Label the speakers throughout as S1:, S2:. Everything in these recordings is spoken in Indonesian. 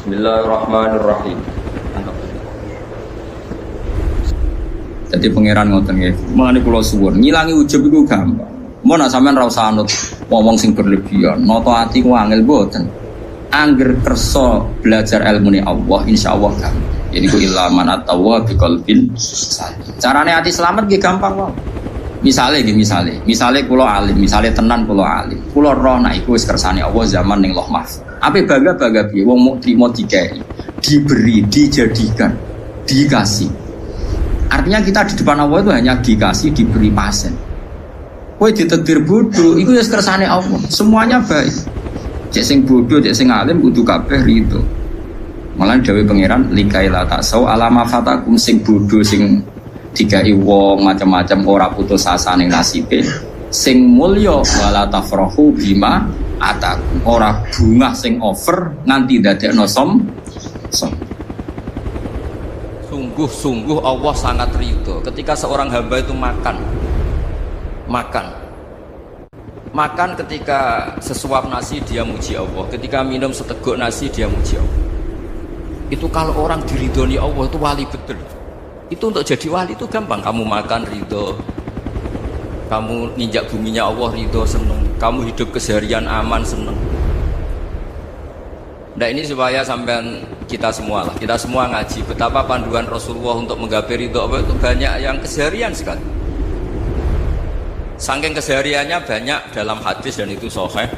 S1: Bismillahirrahmanirrahim.
S2: Jadi pangeran ngoten nggih. Mulane kula suwun, ngilangi ujub iku gampang. Mun nek sampean ra usah anut wong sing berlebihan, nata ati ku angel mboten. Angger kersa belajar ilmune Allah, insyaallah gampang. Jadi ku ilaman atawa biqalbin salim. Carane ati selamat nggih gampang wae. Misale kula alim, misale tenan kula alim. Kula roh nek iku wis kersane Allah zaman ning Loh Mahfuz. Ape bangga-bangga piye wong muk trimo dikai, diberi, dijadikan, dikasih. Artinya kita di depan Allah itu hanya dikasih, diberi pasen. Kowe ditakdir bodoh, itu ya kersane Allah. Semuanya baik. Cek sing bodoh, cek sing alim kudu kabeh rido. Malah dawuh pangeran likaila taksau alama fatakum sing bodoh sing dikai wong macam-macam ora putus asa ning nasibe. Sing mulya wala tafrahu bima atakum ora bungah sing over nganti dadekno som.
S1: Sungguh Allah sangat ridho ketika seorang hamba itu makan ketika sesuap nasi dia muji Allah, ketika minum seteguk nasi dia muji Allah. Itu kalau orang diridhoni Allah itu wali betul. Itu untuk jadi wali itu gampang. Kamu makan ridho, kamu ninjak buminya Allah ridho seneng, kamu hidup keseharian aman seneng. Nah ini supaya sampean kita semua ngaji betapa panduan Rasulullah untuk menggapai ridho Allah itu banyak yang keseharian sekali. Saking kesehariannya banyak dalam hadis dan itu sahih.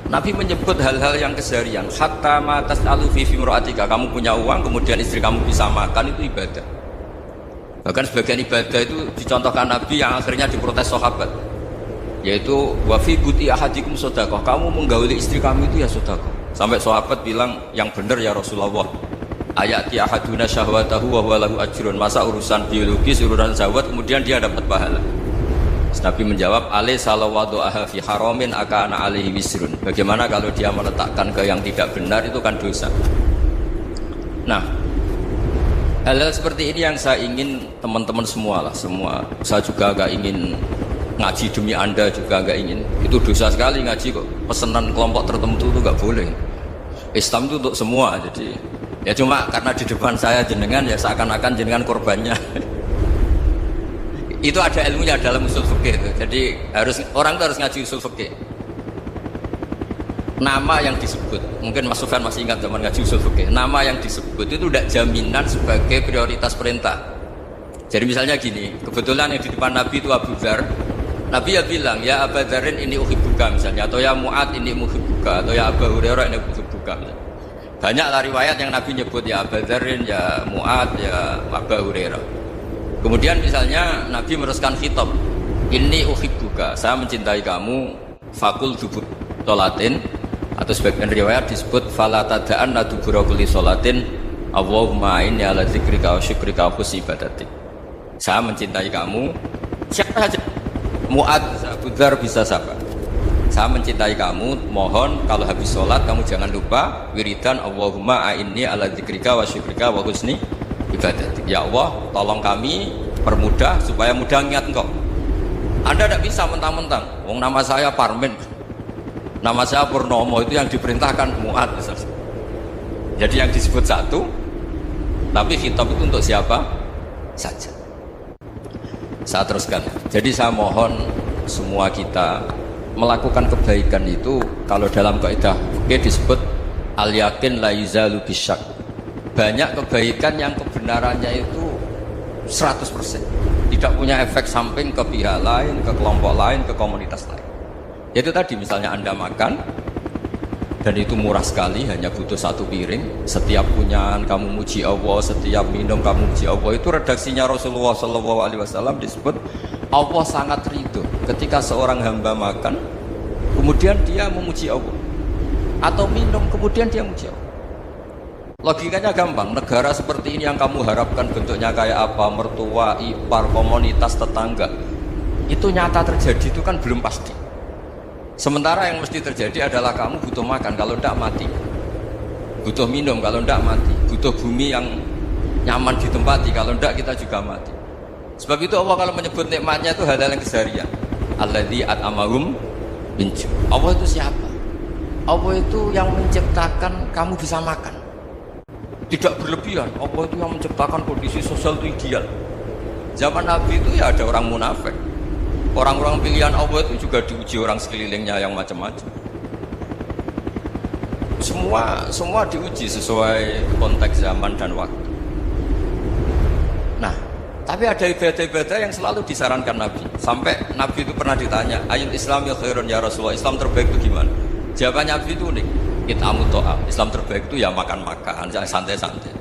S1: Nabi menyebut hal-hal yang keseharian. Hatta ma tas'alu fi imra'atika, kamu punya uang kemudian istri kamu bisa makan itu ibadah. Bahkan sebagian ibadah itu dicontohkan Nabi yang akhirnya diprotes sahabat. Yaitu wa fi buti ahadikum shadaqah, kamu menggauli istri kamu itu ya sedekah. Sampai sahabat bilang yang benar ya Rasulullah. Ayati ahaduna syahwatahu wa huwa lahu ajrun. Masa urusan biologis, urusan syahwat kemudian dia dapat pahala. Nabi menjawab, alai salawadu'aha fi haramin akana alaihi wisrun. Bagaimana kalau dia meletakkan ke yang tidak benar itu kan dosa. Nah, hal-hal seperti ini yang saya ingin teman-teman semua. Saya juga agak ingin ngaji demi Anda juga agak ingin. Itu dosa sekali ngaji kok. Pesanan kelompok tertentu itu enggak boleh. Islam itu untuk semua. Jadi ya cuma karena di depan saya jenengan ya seakan-akan jenengan korbannya. Itu ada ilmunya dalam usul fikih itu. Jadi orang itu harus ngaji usul fikih. Nama yang disebut, mungkin Mas Sufyan masih ingat zaman ngaji usul fikih. Nama yang disebut itu tidak jaminan sebagai prioritas perintah. Jadi misalnya gini, kebetulan yang di depan Nabi itu Abu Dzar. Nabi ya bilang, ya Abu Dzarin ini uhibbuka misalnya, atau ya Mu'ad ini uhibbuka, atau ya Abu Hurairah ini uhibbuka. Banyaklah riwayat yang Nabi nyebut ya Abu Dzarin, ya Mu'ad, ya Abu Hurairah. Kemudian misalnya Nabi meneruskan khitab, ini uhibbuka, saya mencintai kamu, fakul dubur sholatin, atau sebagian riwayat disebut fala tada'an dubura kulli sholatin Allahumma inni ala dzikrika wa syukrika wa husni ibadatik. Saya mencintai kamu, siapa saja, Mu'ad, Abu Dzar bisa siapa. Saya mencintai kamu, mohon kalau habis sholat kamu jangan lupa wiridan Allahumma a'inni ala dzikrika wa syukrika wa husni ibadatik. Ya Allah, tolong kami permudah supaya mudah ingat engkau. Anda tidak bisa mentang-mentang, wong nama saya Parmin, nama saya Purnomo, itu yang diperintahkan Mu'ad misalnya. Jadi yang disebut satu, tapi khitab itu untuk siapa saja. Saya teruskan. Jadi saya mohon semua kita melakukan kebaikan itu, kalau dalam kaidah disebut al yakin la yuzalu bisyak. Banyak kebaikan yang kebenarannya itu 100%, tidak punya efek samping ke pihak lain, ke kelompok lain, ke komunitas lain. Yaitu tadi misalnya Anda makan dan itu murah sekali, hanya butuh satu piring. Setiap punyaan kamu muji Allah, setiap minum kamu muji Allah. Itu redaksinya Rasulullah SAW disebut Allah sangat ridho ketika seorang hamba makan kemudian dia memuji Allah, atau minum kemudian dia muji Allah. Logikanya gampang. Negara seperti ini yang kamu harapkan bentuknya kayak apa, mertua, ipar, komunitas, tetangga, itu nyata terjadi itu kan belum pasti. Sementara yang mesti terjadi adalah kamu butuh makan, kalau tidak mati. Butuh minum, kalau tidak mati. Butuh bumi yang nyaman ditempati, kalau tidak kita juga mati. Sebab itu Allah kalau menyebut nikmatnya itu hal-hal yang keseharian. Alladzi at'amahum min ju'. Allah itu siapa? Allah itu yang menciptakan kamu bisa makan. Tidak berlebihan. Allah itu yang menciptakan kondisi sosial itu ideal. Zaman Nabi itu ya ada orang munafik. Orang-orang pilihan Allah itu juga diuji orang sekelilingnya yang macam-macam. Semua diuji sesuai konteks zaman dan waktu. Nah, tapi ada ibadah-ibadah yang selalu disarankan Nabi. Sampai Nabi itu pernah ditanya, ayat Islam ya khairun ya Rasulullah, Islam terbaik itu gimana? Jawabannya Nabi itu unik. It'amu to'am. Islam terbaik itu ya makan-makan, jangan santai-santai.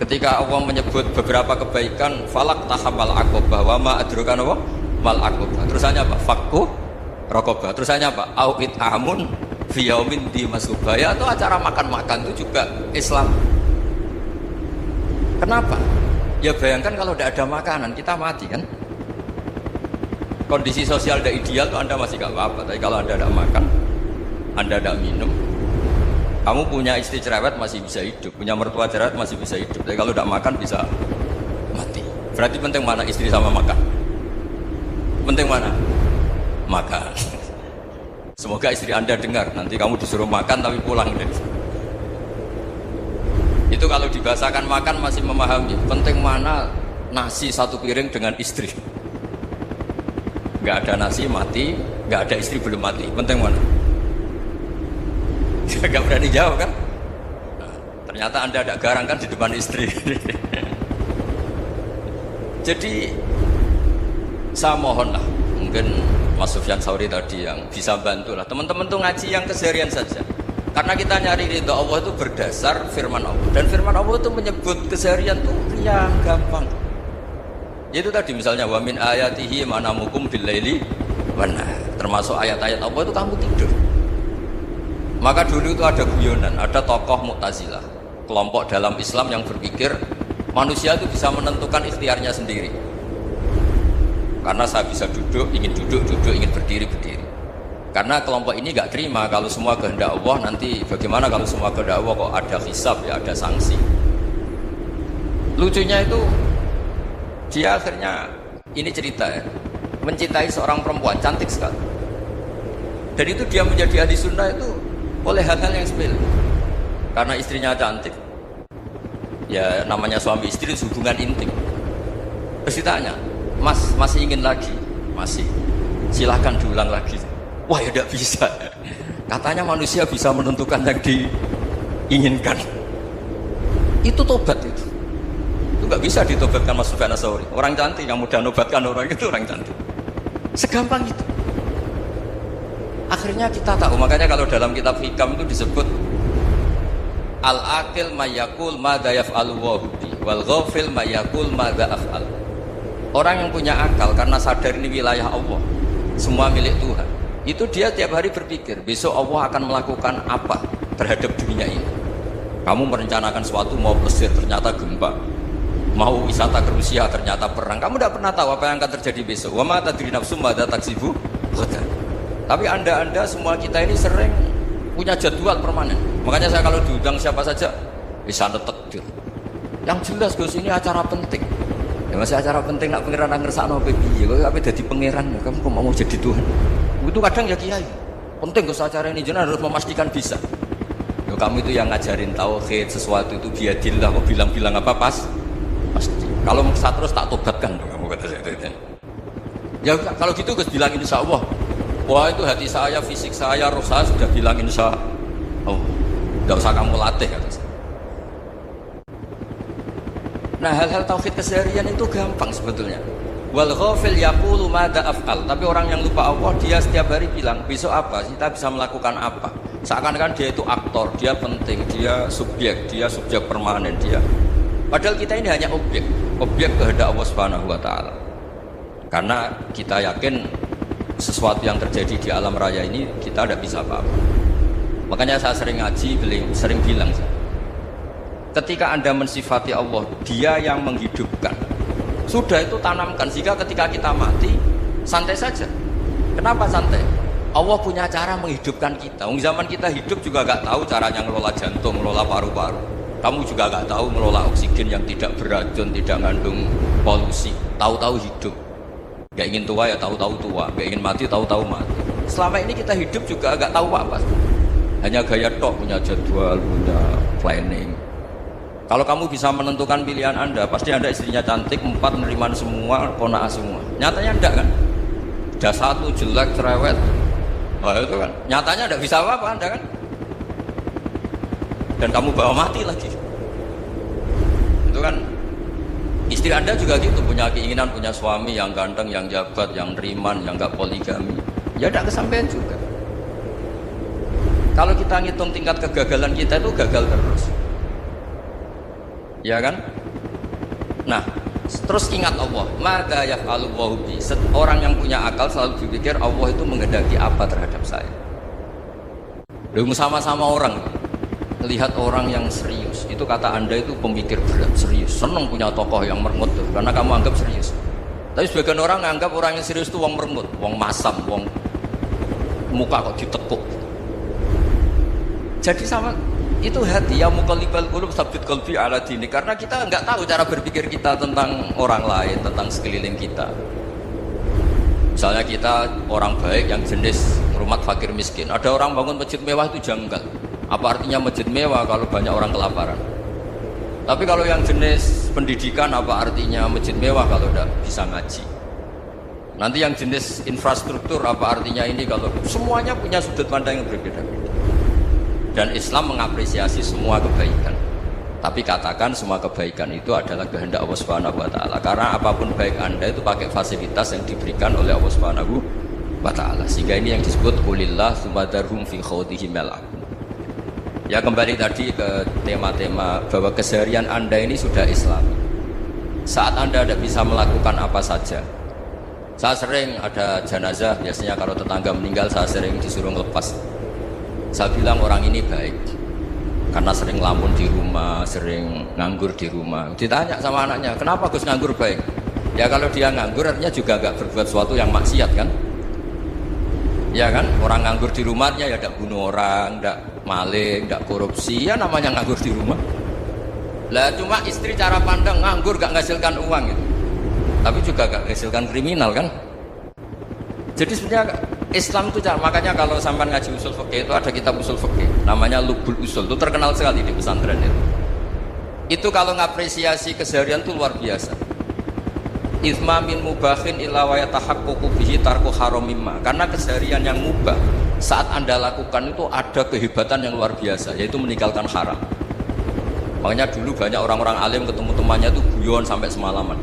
S1: Ketika Allah menyebut beberapa kebaikan, falak tahamal aqobah wa ma adrokan apa? Mal aqobah. Terusannya apa? Fakku rokobah. Terusannya apa? Au it'amun fi yaumin di masubaya. Itu acara makan-makan itu juga Islam. Kenapa? Ya bayangkan kalau tidak ada makanan, kita mati kan? Kondisi sosial tidak ideal tuh Anda masih gak apa-apa. Tapi kalau Anda tidak makan, Anda tidak minum, kamu punya istri cerewet masih bisa hidup, punya mertua cerewet masih bisa hidup. Tapi kalau tidak makan bisa mati. Berarti penting mana istri sama makan? Penting mana? Makan. Semoga istri Anda dengar. Nanti kamu disuruh makan tapi pulang dari situ. Itu kalau dibahasakan makan masih memahami. Penting mana nasi satu piring dengan istri. Nggak ada nasi mati, nggak ada istri belum mati. Penting mana? Nggak berani jawab kan? Nah, ternyata Anda ada garang kan di depan istri. Jadi saya mohon lah, mungkin Mas Sufyan Sauri tadi yang bisa bantu lah. Teman-teman tuh ngaji yang keseharian saja. Karena kita nyari ridho Allah itu berdasar firman Allah. Dan firman Allah itu menyebut keseharian tuh yang gampang. Yaitu tadi misalnya wa min ayatihi manamukum billaili wan nahar. Termasuk ayat-ayat Allah itu kamu tidur. Maka dulu itu ada guyonan, ada tokoh Mu'tazilah, kelompok dalam Islam yang berpikir manusia itu bisa menentukan ikhtiarnya sendiri. Karena saya bisa duduk, ingin duduk, ingin berdiri, berdiri. Karena kelompok ini nggak terima kalau semua kehendak Allah, nanti bagaimana kalau semua kehendak Allah kok ada hisab ya, ada sanksi. Lucunya itu dia akhirnya, ini cerita ya, mencintai seorang perempuan cantik sekali. Dan itu dia menjadi ahli sunnah itu oleh hal-hal yang sepele. Karena istrinya cantik, ya namanya suami istri hubungan intim. Terus ditanya, Mas masih ingin lagi? Masih. Silahkan diulang lagi. Wah ya tidak bisa. Katanya manusia bisa menentukan yang diinginkan. Itu tobat itu. Itu nggak bisa ditobatkan Mas Sufyan Ats-Tsauri. Orang cantik yang mudah nobatkan orang itu orang cantik. Segampang itu. Akhirnya kita tahu, makanya kalau dalam kitab Hikam itu disebut al-aqil mayyakul madza yaf'alu wa hudi wal ghafil mayyakul madza af'al. Orang yang punya akal karena sadar ini wilayah Allah, semua milik Tuhan, itu dia tiap hari berpikir besok Allah akan melakukan apa terhadap dunia ini. Kamu merencanakan sesuatu, mau plesir ternyata gempa, mau wisata ke Rusia ternyata perang. Kamu tidak pernah tahu apa yang akan terjadi besok. Wa ma tadri nafsum madza taksibu ghadan. Tapi anda semua kita ini sering punya jadwal permanen. Makanya saya kalau diundang siapa saja bisa takdir. Yang jelas Gus ini acara penting. Ya masih acara penting nak pangeran ngersakno piye kok ape dadi pangeran kamu kok mau jadi Tuhan. Itu kadang ya kiai. Penting Gus acara ini jenengan harus memastikan bisa. Yo kamu itu yang ngajarin tauhid sesuatu itu biadillah kok bilang-bilang apa pas pasti. Kalau maksa terus tak tobatkan kamu kata saya itu. Ya kalau gitu Gus bilang insyaallah. Wah itu hati saya, fisik saya, roh saya sudah bilang insya Allah. Tidak usah kamu latih kata saya. Nah hal-hal tauhid keseharian itu gampang sebetulnya. Wal ghafil yaqulu madza af'al. Tapi orang yang lupa Allah dia setiap hari bilang besok apa? Kita bisa melakukan apa? Seakan-akan dia itu aktor, dia penting, dia subjek permanen dia. Padahal kita ini hanya objek kehendak Allah Subhanahu wa taala. Karena kita yakin sesuatu yang terjadi di alam raya ini kita tidak bisa apa-apa. Makanya saya sering ngaji, sering bilang ketika Anda mensifati Allah, dia yang menghidupkan, sudah itu tanamkan sehingga ketika kita mati santai saja. Kenapa santai? Allah punya cara menghidupkan kita. Zaman kita hidup juga gak tahu caranya ngelola jantung, ngelola paru-paru. Kamu juga gak tahu ngelola oksigen yang tidak beracun, tidak mengandung polusi. Tahu-tahu hidup. Gak ingin tua ya tahu-tahu tua, gak ingin mati tahu-tahu mati. Selama ini kita hidup juga gak tahu apa-apa. Hanya gaya tok, punya jadwal, punya planning. Kalau kamu bisa menentukan pilihan Anda, pasti Anda istrinya cantik, 4 neriman semua, ponaah semua. Nyatanya enggak kan? Ada 1 jelek, cerewet. Wah itu kan, nyatanya enggak bisa apa-apa Anda kan? Dan kamu bawa mati lagi. Itu kan, istri Anda juga gitu, punya keinginan, punya suami yang ganteng, yang jabat, yang neriman, yang enggak poligami. Ya enggak kesampaian juga. Kalau kita ngitung tingkat kegagalan kita itu gagal terus. Ya kan? Nah, terus ingat Allah. Maka yaf'alullahu bi. Orang yang punya akal selalu berpikir Allah itu menghendaki apa terhadap saya. Lalu sama-sama orang lihat orang yang serius. Itu kata Anda itu pemikir berat, serius. Senang punya tokoh yang merengut tuh, karena kamu anggap serius. Tapi sebagian orang anggap orang yang serius itu wong merengut, wong masam, wong muka kok ditekuk. Jadi sama itu hati ya muqallibal qulub tsabbit qalbi ala dini, karena kita nggak tahu cara berpikir kita tentang orang lain, tentang sekeliling kita. Misalnya kita orang baik yang jenis rumah fakir miskin, ada orang bangun masjid mewah itu janggal. Apa artinya masjid mewah kalau banyak orang kelaparan? Tapi kalau yang jenis pendidikan, apa artinya masjid mewah kalau tidak bisa ngaji? Nanti yang jenis infrastruktur, apa artinya ini kalau semuanya punya sudut pandang yang berbeda-beda. Dan Islam mengapresiasi semua kebaikan. Tapi katakan semua kebaikan itu adalah kehendak Allah Subhanahu wa taala. Karena apapun baik Anda itu pakai fasilitas yang diberikan oleh Allah Subhanahu wa taala. Sehingga ini yang disebut qulillah sumadarhum fi khawdihim yal'abun. Ya kembali tadi ke tema-tema bahwa keseharian Anda ini sudah Islam. Saat Anda tidak bisa melakukan apa saja. Saya sering ada jenazah, biasanya kalau tetangga meninggal saya sering disuruh ngelepas. Saya bilang orang ini baik karena sering lamun di rumah, sering nganggur di rumah. Ditanya sama anaknya, kenapa Gus nganggur baik? Ya kalau dia nganggur artinya juga gak berbuat sesuatu yang maksiat kan? Ya kan, orang nganggur di rumahnya ya tidak bunuh orang, tidak maling, tidak korupsi, ya namanya nganggur di rumah. Lah cuma istri cara pandang nganggur gak menghasilkan uang gitu. Tapi juga gak menghasilkan kriminal kan? Jadi sebenarnya Islam itu makanya kalau sampai ngaji usul fikih itu ada kitab usul fikih namanya Lubul Usul, itu terkenal sekali di pesantren itu. Itu kalau ngapresiasi keseharian itu luar biasa. Ithma min mubahin illa wa yatahaqqaqu bihi tarku haramimma. Karena keseharian yang mubah saat Anda lakukan itu ada kehebatan yang luar biasa, yaitu meninggalkan haram. Makanya dulu banyak orang-orang alim ketemu temannya itu guyon sampai semalaman.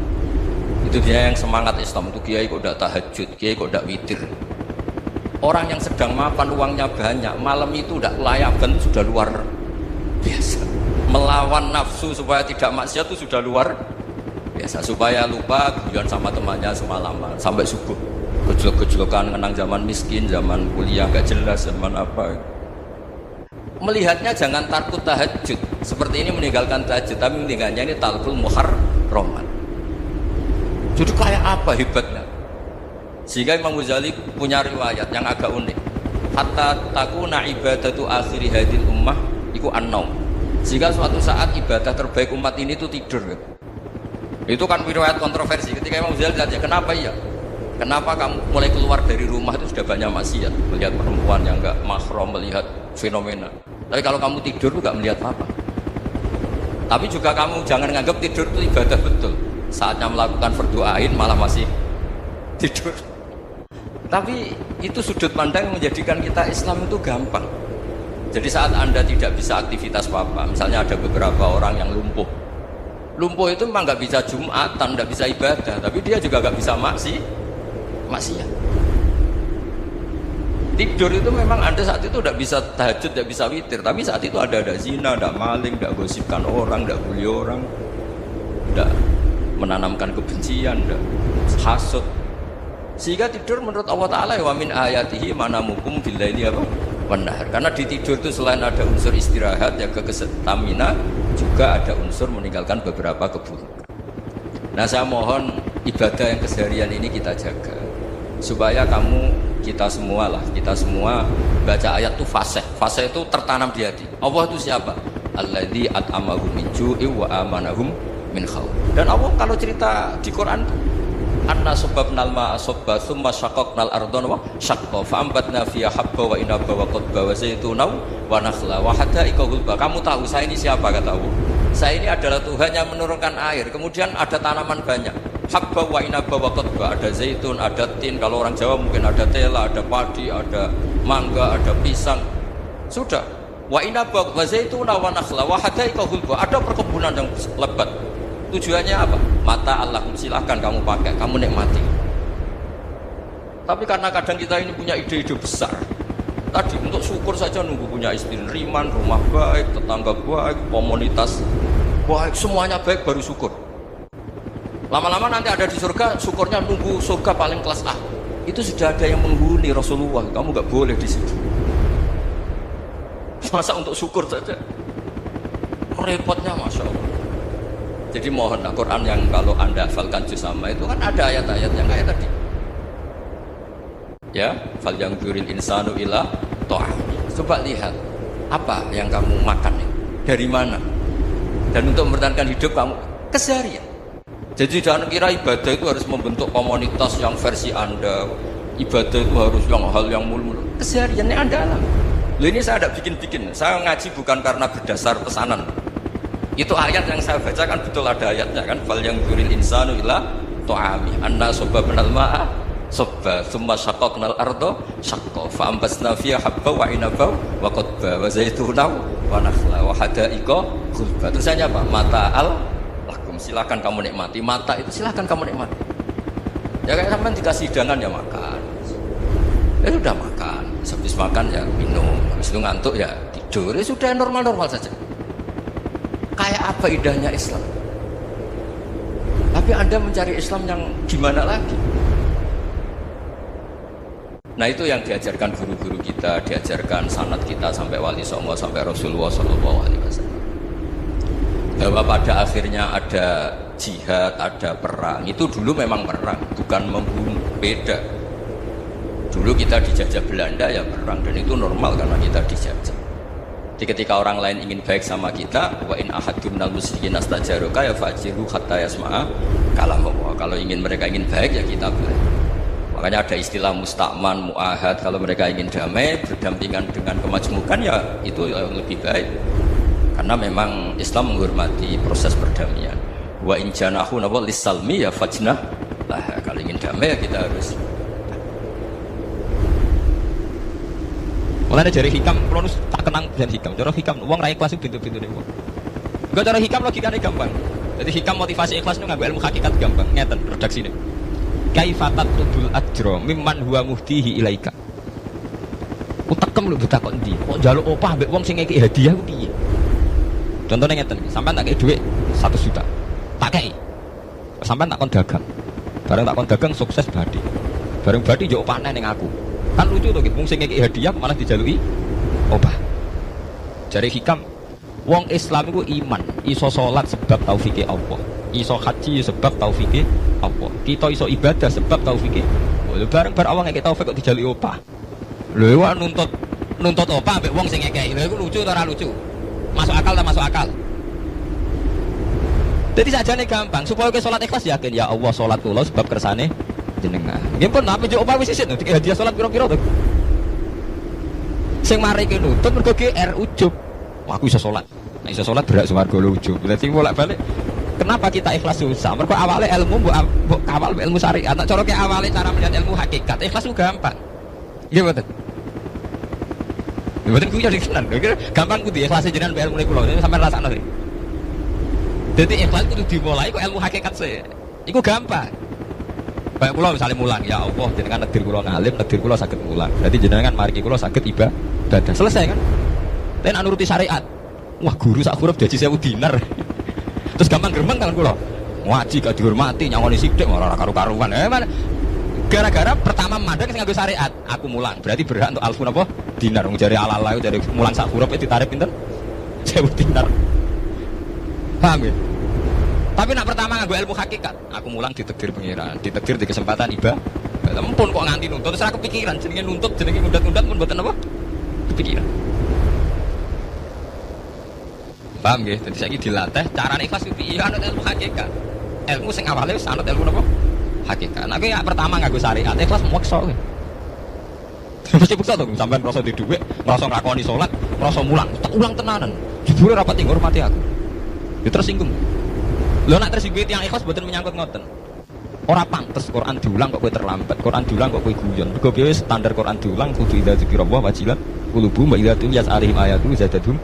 S1: Itu dia yang semangat Islam, itu kiai kok tidak tahajud, kiai kok tidak witir. Orang yang sedang mapan uangnya banyak, malam itu tidak layaban sudah luar biasa. Melawan nafsu supaya tidak maksiat itu sudah luar biasa. Supaya lupa guyon sama temannya semalaman sampai subuh. Gejolak-gejolokan kenang zaman miskin, zaman kuliah gak jelas, zaman apa. Melihatnya jangan takut tahajud. Seperti ini meninggalkan tahajud, tapi meninggalnya ini talqul muharraman. Jadi kayak apa hebatnya? Sehingga Imam Ghazali punya riwayat yang agak unik. Hatta takuna ibadatu akhiri hadil ummah iku an-naum. Sehingga suatu saat ibadah terbaik umat ini itu tidur. Itu kan riwayat kontroversi. Ketika Imam Ghazali tanya, kenapa iya? Kenapa kamu mulai keluar dari rumah itu sudah banyak maksiat, melihat perempuan yang enggak mahram, melihat fenomena. Tapi kalau kamu tidur itu enggak melihat apa. Tapi juga kamu jangan menganggap tidur itu ibadah betul. Saatnya melakukan fardu ain malah masih tidur. Tapi itu sudut pandang yang menjadikan kita Islam itu gampang. Jadi saat Anda tidak bisa aktivitas apa-apa, misalnya ada beberapa orang yang lumpuh. Lumpuh itu memang nggak bisa Jumatan, nggak bisa ibadah, tapi dia juga nggak bisa maksiat. Tidur itu memang Anda saat itu tidak bisa tahajud, tidak bisa witir, tapi saat itu ada zina, ada maling, ada gosipkan orang, ada bully orang, ada menanamkan kebencian, ada hasud. Sehingga tidur menurut Allah Ta'ala wa min ayatihi manamukum billaili apa? Wanahar. Karena di tidur itu selain ada unsur istirahat, jaga stamina, juga ada unsur meninggalkan beberapa keburukan. Nah saya mohon ibadah yang keseharian ini kita jaga. Supaya kita semua baca ayat itu fasih. Fasih itu tertanam di hati. Allah itu siapa? Alladzi at'amahum min ju'i wa amanahum min khawf. Dan Allah kalau cerita di Quran anna sababnal ma'a sabba thumma syaqaqnal ardha wa syaqqa fa ambatna fiha habba wa inaba wa qadba wa zaituna wa nakhla wa hada'iqa ghulba. Kamu tahu saya ini siapa kata Allah? Saya ini adalah Tuhan yang menurunkan air. Kemudian ada tanaman banyak. Habba wa inaba wa qadba, ada zaitun, ada tin. Kalau orang Jawa mungkin ada tela, ada padi, ada mangga, ada pisang. Sudah. Wa inaba wa zaituna wa nakhla wa hadaika hulba. Ada perkebunan yang lebat. Tujuannya apa? Mata Allah, silahkan kamu pakai, kamu nikmati. Tapi karena kadang kita ini punya ide-ide besar. Tadi untuk syukur saja nunggu punya istri riman, rumah baik, tetangga baik, komunitas baik, semuanya baik baru syukur. Lama-lama nanti ada di surga, syukurnya nunggu surga paling kelas A. Itu sudah ada yang menghuni Rasulullah, kamu nggak boleh di situ. Masa untuk syukur saja? Repotnya Masya Allah. Jadi mohon Al-Quran yang kalau anda hafalkan juz sama itu kan ada ayat-ayat yang kayak tadi. Ya, fal yang duril insanu ila to'ah. Coba lihat apa yang kamu makan ini, dari mana, dan untuk mempertahankan hidup kamu keseharian. Jadi jangan kira ibadah itu harus membentuk komunitas yang versi anda. Ibadah itu harus yang hal yang mulu-mulu. Kesehariannya anda alami. Loh, ini saya tidak bikin-bikin. Saya ngaji bukan karena berdasar pesanan. Itu ayat yang saya baca kan betul ada ayatnya kan. Fal yang duril insanu ila to'ami anna soba benal ma'a sobba thumma syaqaqnal ardo syaqqa fa ambasna fiha habba wa inaba wa qadba wa zaituna wa nakhla wa hadaika ghulba. Terusannya apa? Mata'al lakum, silakan kamu nikmati. Mata itu silakan kamu nikmati. Ya kayak sampean dikasih hidangan ya makan. Ya sudah makan, habis makan ya minum, habis itu ngantuk ya tidur. Ya sudah normal-normal saja. Kayak apa indahnya Islam. Tapi Anda mencari Islam yang gimana lagi? Nah itu yang diajarkan guru-guru kita, diajarkan sanad kita sampai Wali Songo, sampai Rasulullah SAW. Bahwa pada akhirnya ada jihad, ada perang. Itu dulu memang perang, bukan membunuh, beda. Dulu kita dijajah Belanda ya perang, dan itu normal karena kita dijajah. Jadi ketika orang lain ingin baik sama kita, wa in ahadum minal musyrikin astajaruka ya fajiru hatta yasma'a kalamullah. Kalau mereka ingin baik ya kita baik. Makanya ada istilah mustakman, mu'ahad. Kalau mereka ingin damai, berdampingan dengan kemajmukan ya itu yang lebih baik. Karena memang Islam menghormati proses perdamaian. Wa in janahu nawal lisalmi ya fajnah lah. Kalau ingin damai ya kita harus.
S3: Mulane jare hikam kula tak kenang jan hikam. Cara hikam wong ra ikhlas pintu-pintune wong. Enggak, cara hikam logikane gampang. Jadi hikam motivasi ikhlas itu nganggo ilmu hakikat gampang. Ngeten redaksine. Kaifatat tubul ajra mimman huwa muhdihi ilaika. Utekem lho ditakon ndi? Kok njaluk opah mbek wong sing ngeki hadiah ku piye? Contohnya ngeten, sampean tak kei dhuwit 1 juta. Tak kei. Sampean tak kon dagang. Bareng tak kon dagang sukses badhe. Bareng badhe yo opah ning aku. Kan lucu tuh, wong sing ngeki hadiah malah dijaluki opah. Jare hikam, wong Islam iku iman, iso salat sebab taufike Allah. Iso haji sebab taufike Allah. Kita iso ibadah sebab taufike. Lho bareng-bareng Allah ngekek taufik kok dijaluki opah. Lho wae nuntut opah mbek wong sing ngekeki. Lho iku lucu ta ora lucu? Masuk akal ta masuk akal? Jadi sajane gampang, supaya ke salat ikhlas yakin ya Allah salat kula sebab kersane jenengan. Nggih pun apa njok opah wis isin dikek hadiah salat pira-pira to. Sing mari ki nuntut mergo GR ujub. Wah, aku iso salat. Nek iso salat berak swarga lho ujub. Berarti bolak-balik. Kenapa kita ikhlas susah? Mergo awale ilmu mbok kawal ilmu syariat. Nek cara ke awale cara melihat ilmu hakikat, ikhlas ku gampang. Nggih mboten. Mboten kuwi ya dikenan. Gampang ku ikhlas jenengan mbek ilmu kula. Sampeyan rasakno iki. Dadi ikhlas kudu dimulai kok ilmu hakikat sih. Iku gampang. Baik kula misalnya mulang, ya Allah jenengan negdir kula ngalim, negdir kula saged mulang. Berarti jenengan mariki kula saged ibadah. Selesai kan? Tapi nek nuruti syariat. Wah, guru sak huruf gaji 1000 dinar. Terus gampang gremeng kan kula. Ngaji gak dihormati, nyangoni sithik ora karu-karuan. Gara-gara pertama mandang sing nganggo syariat, aku mulang. Berarti berhak untuk alfun apa? Dinar. Wong jare ala-ala jare mulang sak huruf itu ditarif pinten? 1000 dinar. Paham ya? Tapi nak pertama nganggo ilmu hakikat, aku mulang ditakdir pengiran, ditakdir di kesempatan ibadah. Mumpun kok nganti nuntut, terus aku kepikiran jenenge nuntut, jenenge ngundat-ngundat pun mboten apa? Kepikiran. Paham nggih? Dadi saiki dilatih carane ikhlas ku piye anut ilmu hakikat. Ilmu sing awale wis anut ilmu napa? Hakikat. Nek nah, pertama nganggo syariat, ikhlas meksa kowe. Mesti bukti to sampean ngrasa di dhuwit, ngrasa nglakoni salat, ngrasa mulang, tak ulang tenanan. Jebule rapat ngurmati aku. Ya tersinggung. Lho nak tersinggung yang ikhlas mboten menyangkut ngoten. Ora pantes Quran diulang kok kowe terlambat, Quran diulang kok kowe guyon. Mergo piye standar Quran diulang kudu idza dzikra wa wajilat qulubuhum wa idza tuliyat alaihim ayatu zadatuhum.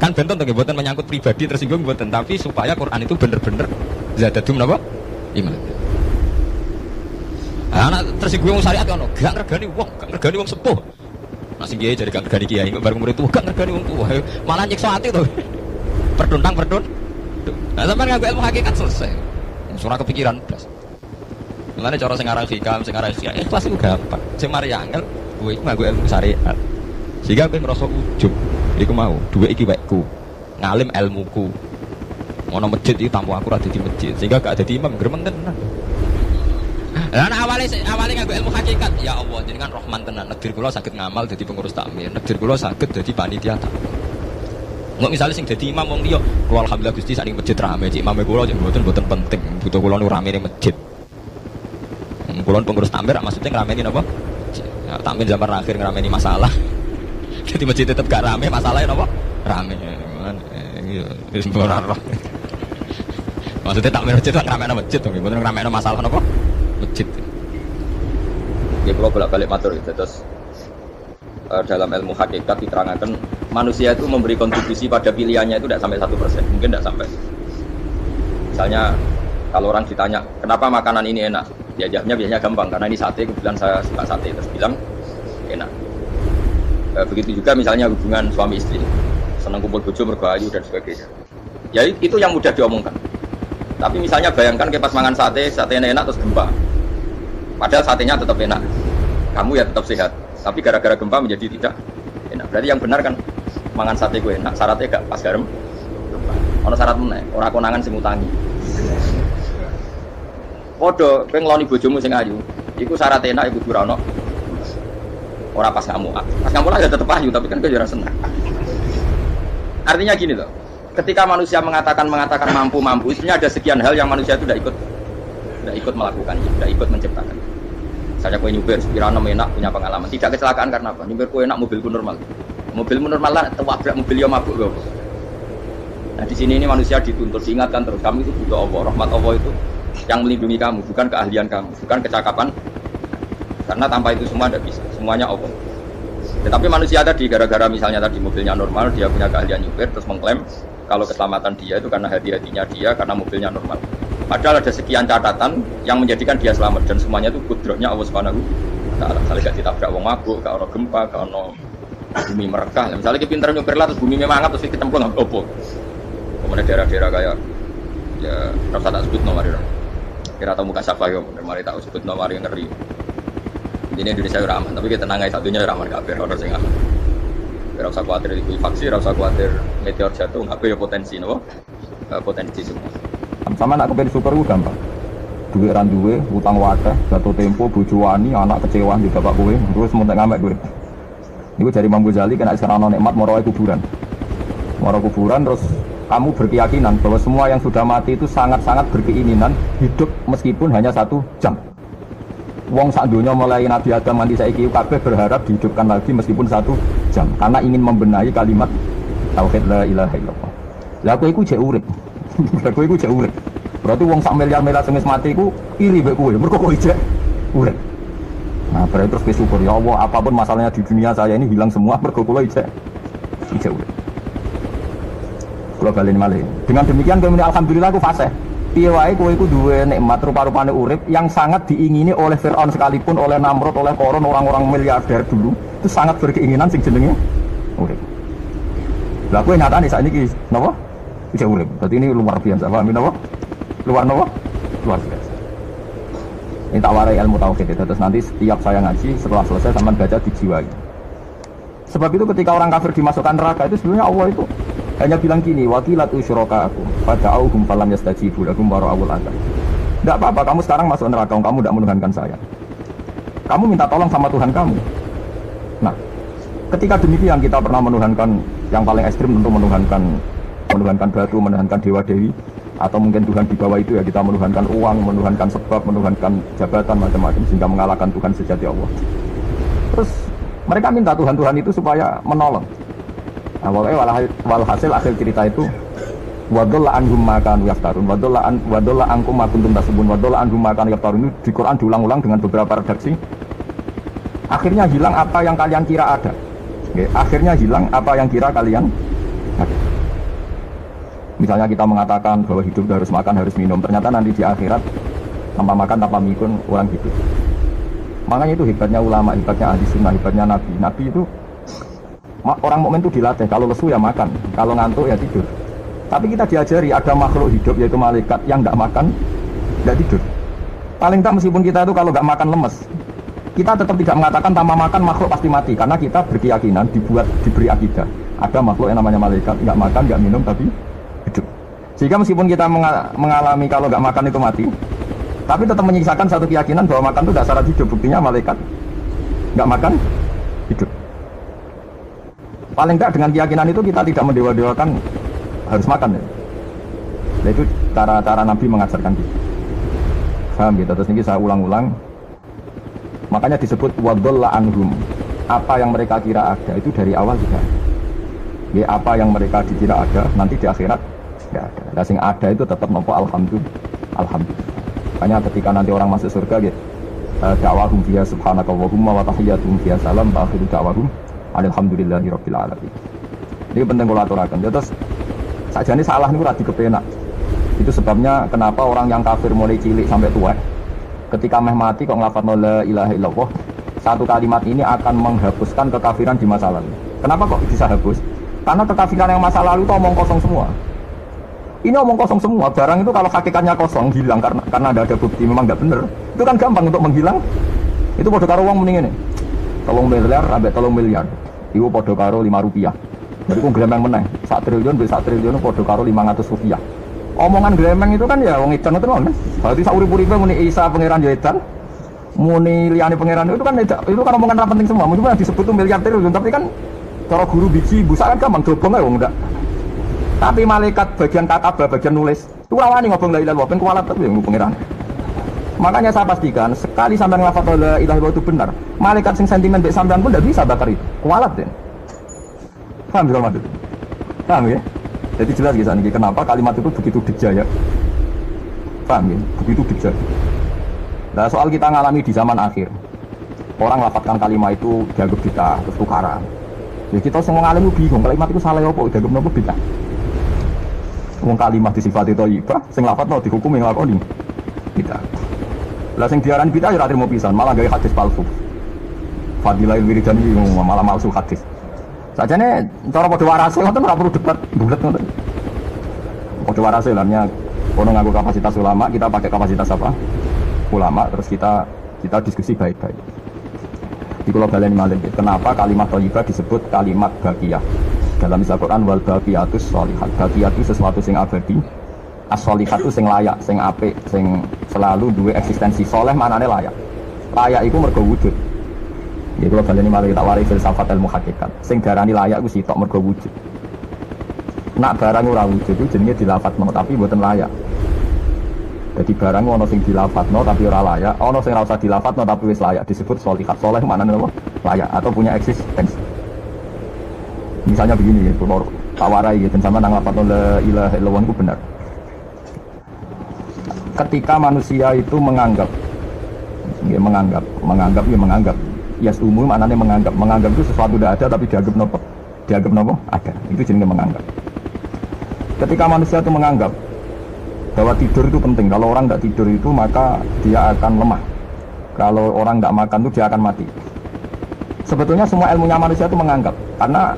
S3: Kan benten to nggih mboten menyangkut pribadi tersinggung mboten, tapi supaya Quran itu bener-bener zadatuhum napa? Iman. Anak tersinggung syariat ono, gak ngergani wong sepuh. Nah sing kiai jadi gak ngergani kiai, kok bareng murid tuwa gak ngergani wong tuwa. Malah nyiksa ati to. Perdun. Nah sampean nganggo ilmu hakikat selesai. Surah kepikiran blas. Mulane cara sing aran hikam, sing aran syariat ikhlas iku gampang. Sing mari angel kowe iku nganggo ilmu syariat. Sehingga kowe ngrasa ujub. Iku mau, dhuwit iki wekku. Ngalim ilmuku. Ono masjid iki tampo aku ora dadi masjid. Sehingga gak dadi imam gremeng tenan. Lah awale nganggo ilmu hakikat, ya Allah jenengan Rahman tenan. Negeri kula saged ngamal dadi pengurus takmir. Negeri kula saged dadi panitia takmir. Nggak misalnya sing dadi imam wong liya, kula alhamdulillah Gusti sak ning masjid rame, cik imame kula jen mboten penting. Butuh kula nu rame ning masjid. Kulon pengurus takmir maksudnya ngerameni apa? Ya, takmir zaman akhir ngerameni masalah. Jadi masjid tetap gak rame, masalahnya apa? Rame. Iya, sembarang. Maksudnya takmir masjid kan ngerameni masjid, bukan ngerameni masalah apa? Masjid.
S2: Ya kalau bolak-balik matur itu terus dalam ilmu hakikat diterangkan manusia itu memberi kontribusi pada pilihannya itu tidak sampai 1%, mungkin tidak sampai. Misalnya kalau orang ditanya kenapa makanan ini enak, ya jawabnya biasanya gampang karena ini sate, kebetulan saya suka sate, terus bilang enak. Begitu juga misalnya hubungan suami istri, senang kumpul bojo mergayu dan sebagainya. Ya itu yang mudah diomongkan. Tapi misalnya bayangkan kayak pas mangan sate enak terus gempa. Padahal satenya tetap enak, kamu ya tetap sehat. Tapi gara-gara gempa menjadi tidak enak. Berarti yang benar kan mangan sate gue enak, syaratnya gak pas garam. Ono syarat meneh, ora konangan sing utangi. Podo, kowe ngloni bojomu sing ayu, iku syarat enak iku ora ono. Ora pas ngamuk. Pas ngamuk lah ya tetep ayu, tapi kan kowe ora seneng. Artinya gini loh. Ketika manusia mengatakan mampu, sebenarnya ada sekian hal yang manusia itu tidak ikut melakukannya, tidak ikut menciptakan. Misalnya kowe nyupir sekiranya enak punya pengalaman, tidak kecelakaan karena apa? Nyupir kowe enak mobilku normal. Mobilmu normal lah, tabrak mobil yo mabuk lho. Nah di sini ini manusia dituntut diingatkan terus, kamu itu butuh Allah, rahmat Allah itu yang melindungi kamu, bukan keahlian kamu, bukan kecakapan. Karena tanpa itu semua tidak bisa, semuanya Allah. Tetapi manusia tadi gara-gara misalnya tadi mobilnya normal, dia punya keahlian nyupir, terus mengklaim kalau keselamatan dia itu karena hati-hatinya dia, karena mobilnya normal. Padahal ada sekian catatan yang menjadikan dia selamat dan semuanya itu kudratnya Allah Subhanahu wa taala. Misalnya gak ditabrak wong mabuk, gak ono gempa, gak ono bumi merekah. Misalnya kita pintar nyupir lah terus bumi memang terus ketempel nggak opo. Kemudian daerah-daerah kayak ya rasa tak sebut nomor itu. Kira tahu muka siapa yo, mari tak sebut nomor yang ngeri. Ini Indonesia ramah, tapi kita tenang satunya ramah kabeh ono sing aman. Ora usah kuwatir likuifaksi, ora usah kuwatir meteor jatuh, kabeh ya potensi napa? Potensi semua.
S4: Sama nak kepen super ku gampang. Duit ran duwe, utang wadah, jatuh tempo, bojo wani, anak kecewa di bapak kowe, terus mentek ngamek kowe. Niku dari Imam Ghazali kena sekarang nikmat moroe kuburan. Moro kuburan terus kamu berkeyakinan bahwa semua yang sudah mati itu sangat-sangat berkeinginan hidup meskipun hanya 1 jam. Wong sak donya mulai Nabi Adam nganti saiki kabeh berharap dihidupkan lagi meskipun 1 jam karena ingin membenahi kalimat tauhid la ilaha illallah. Lah kowe iku jek urip. Lah kowe iku jek urip. Berarti wong sak miliar-miliar sing wis mati iku iri mbek kowe. Mergo kowe jek urip. Nah, berarti terus bersyukur ya Allah, apapun masalahnya di dunia saya ini hilang semua mergo kula ijek urip. Kula balen malih. Dengan demikian kemudian alhamdulillah aku fase. Piye wae kowe iku duwe nikmat rupa-rupane urip yang sangat diingini oleh Firaun sekalipun, oleh Namrud, oleh Qarun, orang-orang miliarder dulu, itu sangat berkeinginan sing jenenge urip. Lah kowe nyatane sakniki napa? Ijek urip. Berarti ini luar biasa, paham napa? Luar biasa. Ini tak warai ilmu tauhid itu. Terus nanti setiap saya ngaji setelah selesai sampean baca dijiwai. Sebab itu ketika orang kafir dimasukkan neraka itu sebenarnya Allah itu hanya bilang gini, wakilatu syuraka'akum fada'auhum falam yastajibu lakum wara'awul adab. Tidak apa-apa, kamu sekarang masuk neraka, kamu tidak menuhankan saya. Kamu minta tolong sama Tuhan kamu. Nah, ketika demikian kita pernah menuhankan yang paling ekstrim tentu menuhankan batu, menuhankan dewa-dewi. Atau mungkin Tuhan di bawah itu ya kita menuhankan uang, menuhankan sebab, menuhankan jabatan macam-macam sehingga mengalahkan Tuhan sejati Allah. Terus mereka minta Tuhan-Tuhan itu supaya menolong. Nah, walhasil akhir cerita itu Wadolla anhum makan yaftarun, wadolla angkum makuntum tasubun, wadolla anhum makan yaftarun. Itu di Quran diulang-ulang dengan beberapa redaksi. Akhirnya hilang apa yang kalian kira ada. Oke, akhirnya hilang apa yang kira kalian ada. Misalnya kita mengatakan bahwa hidup harus makan, harus minum. Ternyata nanti di akhirat tanpa makan, tanpa minum orang hidup. Makanya itu hebatnya ulama, hebatnya ahli sunnah, hebatnya nabi. Nabi itu orang mukmin itu dilatih. Kalau lesu ya makan, kalau ngantuk ya tidur. Tapi kita diajari ada makhluk hidup yaitu malaikat yang nggak makan, nggak tidur. Paling tak meskipun kita itu kalau nggak makan lemes, kita tetap tidak mengatakan tanpa makan makhluk pasti mati, karena kita berkeyakinan diberi akidah ada makhluk yang namanya malaikat nggak makan nggak minum tapi hidup. Sehingga meskipun kita mengalami kalau nggak makan itu mati, tapi tetap menyisakan satu keyakinan bahwa makan itu tidak syarat hidup. Buktinya malaikat nggak makan hidup. Paling tidak dengan keyakinan itu kita tidak mendewa-dewakan harus makan ya. Nah, itu cara Nabi mengajarkan kita. Paham gitu. Terus ini saya ulang-ulang. Makanya disebut wadolla anhum. Apa yang mereka kira ada itu dari awal tidak. Ya, apa yang mereka dikira ada nanti di akhirat tidak ada. Nah, sing ada itu tetap nopo alhamdulillah. Alhamdulillah. Makanya ketika nanti orang masuk surga gitu, dakwahum fiha subhanakallahumma wa tahiyyatuhum fiha salam wa akhiru dakwahum alhamdulillahirabbil alamin. Ini penting kalau aturakan. Terus sajane salah niku ora dikepenak. Itu sebabnya kenapa orang yang kafir mulai cilik sampai tua ketika meh mati kok nglafadzna la ilaha illallah, satu kalimat ini akan menghapuskan kekafiran di masa lalu. Kenapa kok bisa hapus? Karena kekafiran yang masa lalu itu omong kosong semua. Ini omong kosong semua. Barang itu kalau hakikatnya kosong hilang karena ada bukti memang nggak benar. Itu kan gampang untuk menghilang. Itu podo karo wong mending ini. 3 miliar sampai 3 miliar. Iku podo karo 5 rupiah. Jadi ku glemeng meneh. 1 triliun be 1 triliun podo karo 500 rupiah. Omongan glemeng itu kan ya wong edan itu kan. Berarti sak urip-uripe muni Isa pangeran ya edan. Muni liyane pangeran itu kan omongan ra penting semua. Mungkin disebut tuh miliar triliun tapi kan cara guru biji busa kan gampang dobong ae wong ndak. Tapi malaikat bagian katabah, bagian nulis itu rawani ngobong la ilaha illallah, ben kualat tapi yang pangeran. Makanya saya pastikan sekali sampean nglafadz la ilaha illallah itu benar, malaikat sing sentimen mbek sampean pun ndak bisa bakar itu. Kualat den. Paham ya maksud? Paham ya? Jadi jelas kisah ini kenapa kalimat itu begitu dijaya. Paham ya? Begitu dijaya. Nah, soal kita ngalami di zaman akhir. Orang lafadzkan kalimat itu dianggap bid'ah, terus tukaran. Ya kita semua ngalami bingung, kalimat itu salah apa, dianggap apa bid'ah. Wong kalimat disifati thayyibah, sing lafadzno dihukum yang lakoni bid'ah. Lah sing diarani bid'ah ya ora trimo pisan, malah gawe hadis palsu. Fadilail wiridan iki malah palsu hadis. Sajane cara padha warase ngoten ora perlu debat bulet ngoten. Padha warase lannya ono nganggo kapasitas ulama, kita pakai kapasitas apa? Ulama, terus kita diskusi baik-baik. Di kula baleni malih, kenapa kalimat thayyibah disebut kalimat baqiyah? Dalam istilah Quran wal baqiyatus sholihat. Baqiyah itu sesuatu sing abadi. As-sholihat itu sing layak, sing apik, sing selalu duwe eksistensi. Soleh manane layak. Layak iku mergo wujud. Ya kula baleni malih tak wari filsafat ilmu hakikat. Sing darani layak iku sitok mergo wujud. Nak barang ora wujud itu jenenge dilafadzno tapi mboten layak. Jadi barang ono sing dilafadzno tapi ora layak, ono sing ora usah dilafadzno tapi wis layak disebut sholihat. Soleh manane apa? Layak atau punya eksistensi. Misalnya begini, kalau tawarai gitu, sama nang lafadzno la ilaha illallah itu benar. Ketika manusia itu menganggap, ya umum maknanya menganggap itu sesuatu tidak ada tapi dianggap nopo ada. Itu jenenge menganggap. Ketika manusia itu menganggap bahwa tidur itu penting, kalau orang tidak tidur itu maka dia akan lemah. Kalau orang tidak makan itu dia akan mati. Sebetulnya semua ilmunya manusia itu menganggap, karena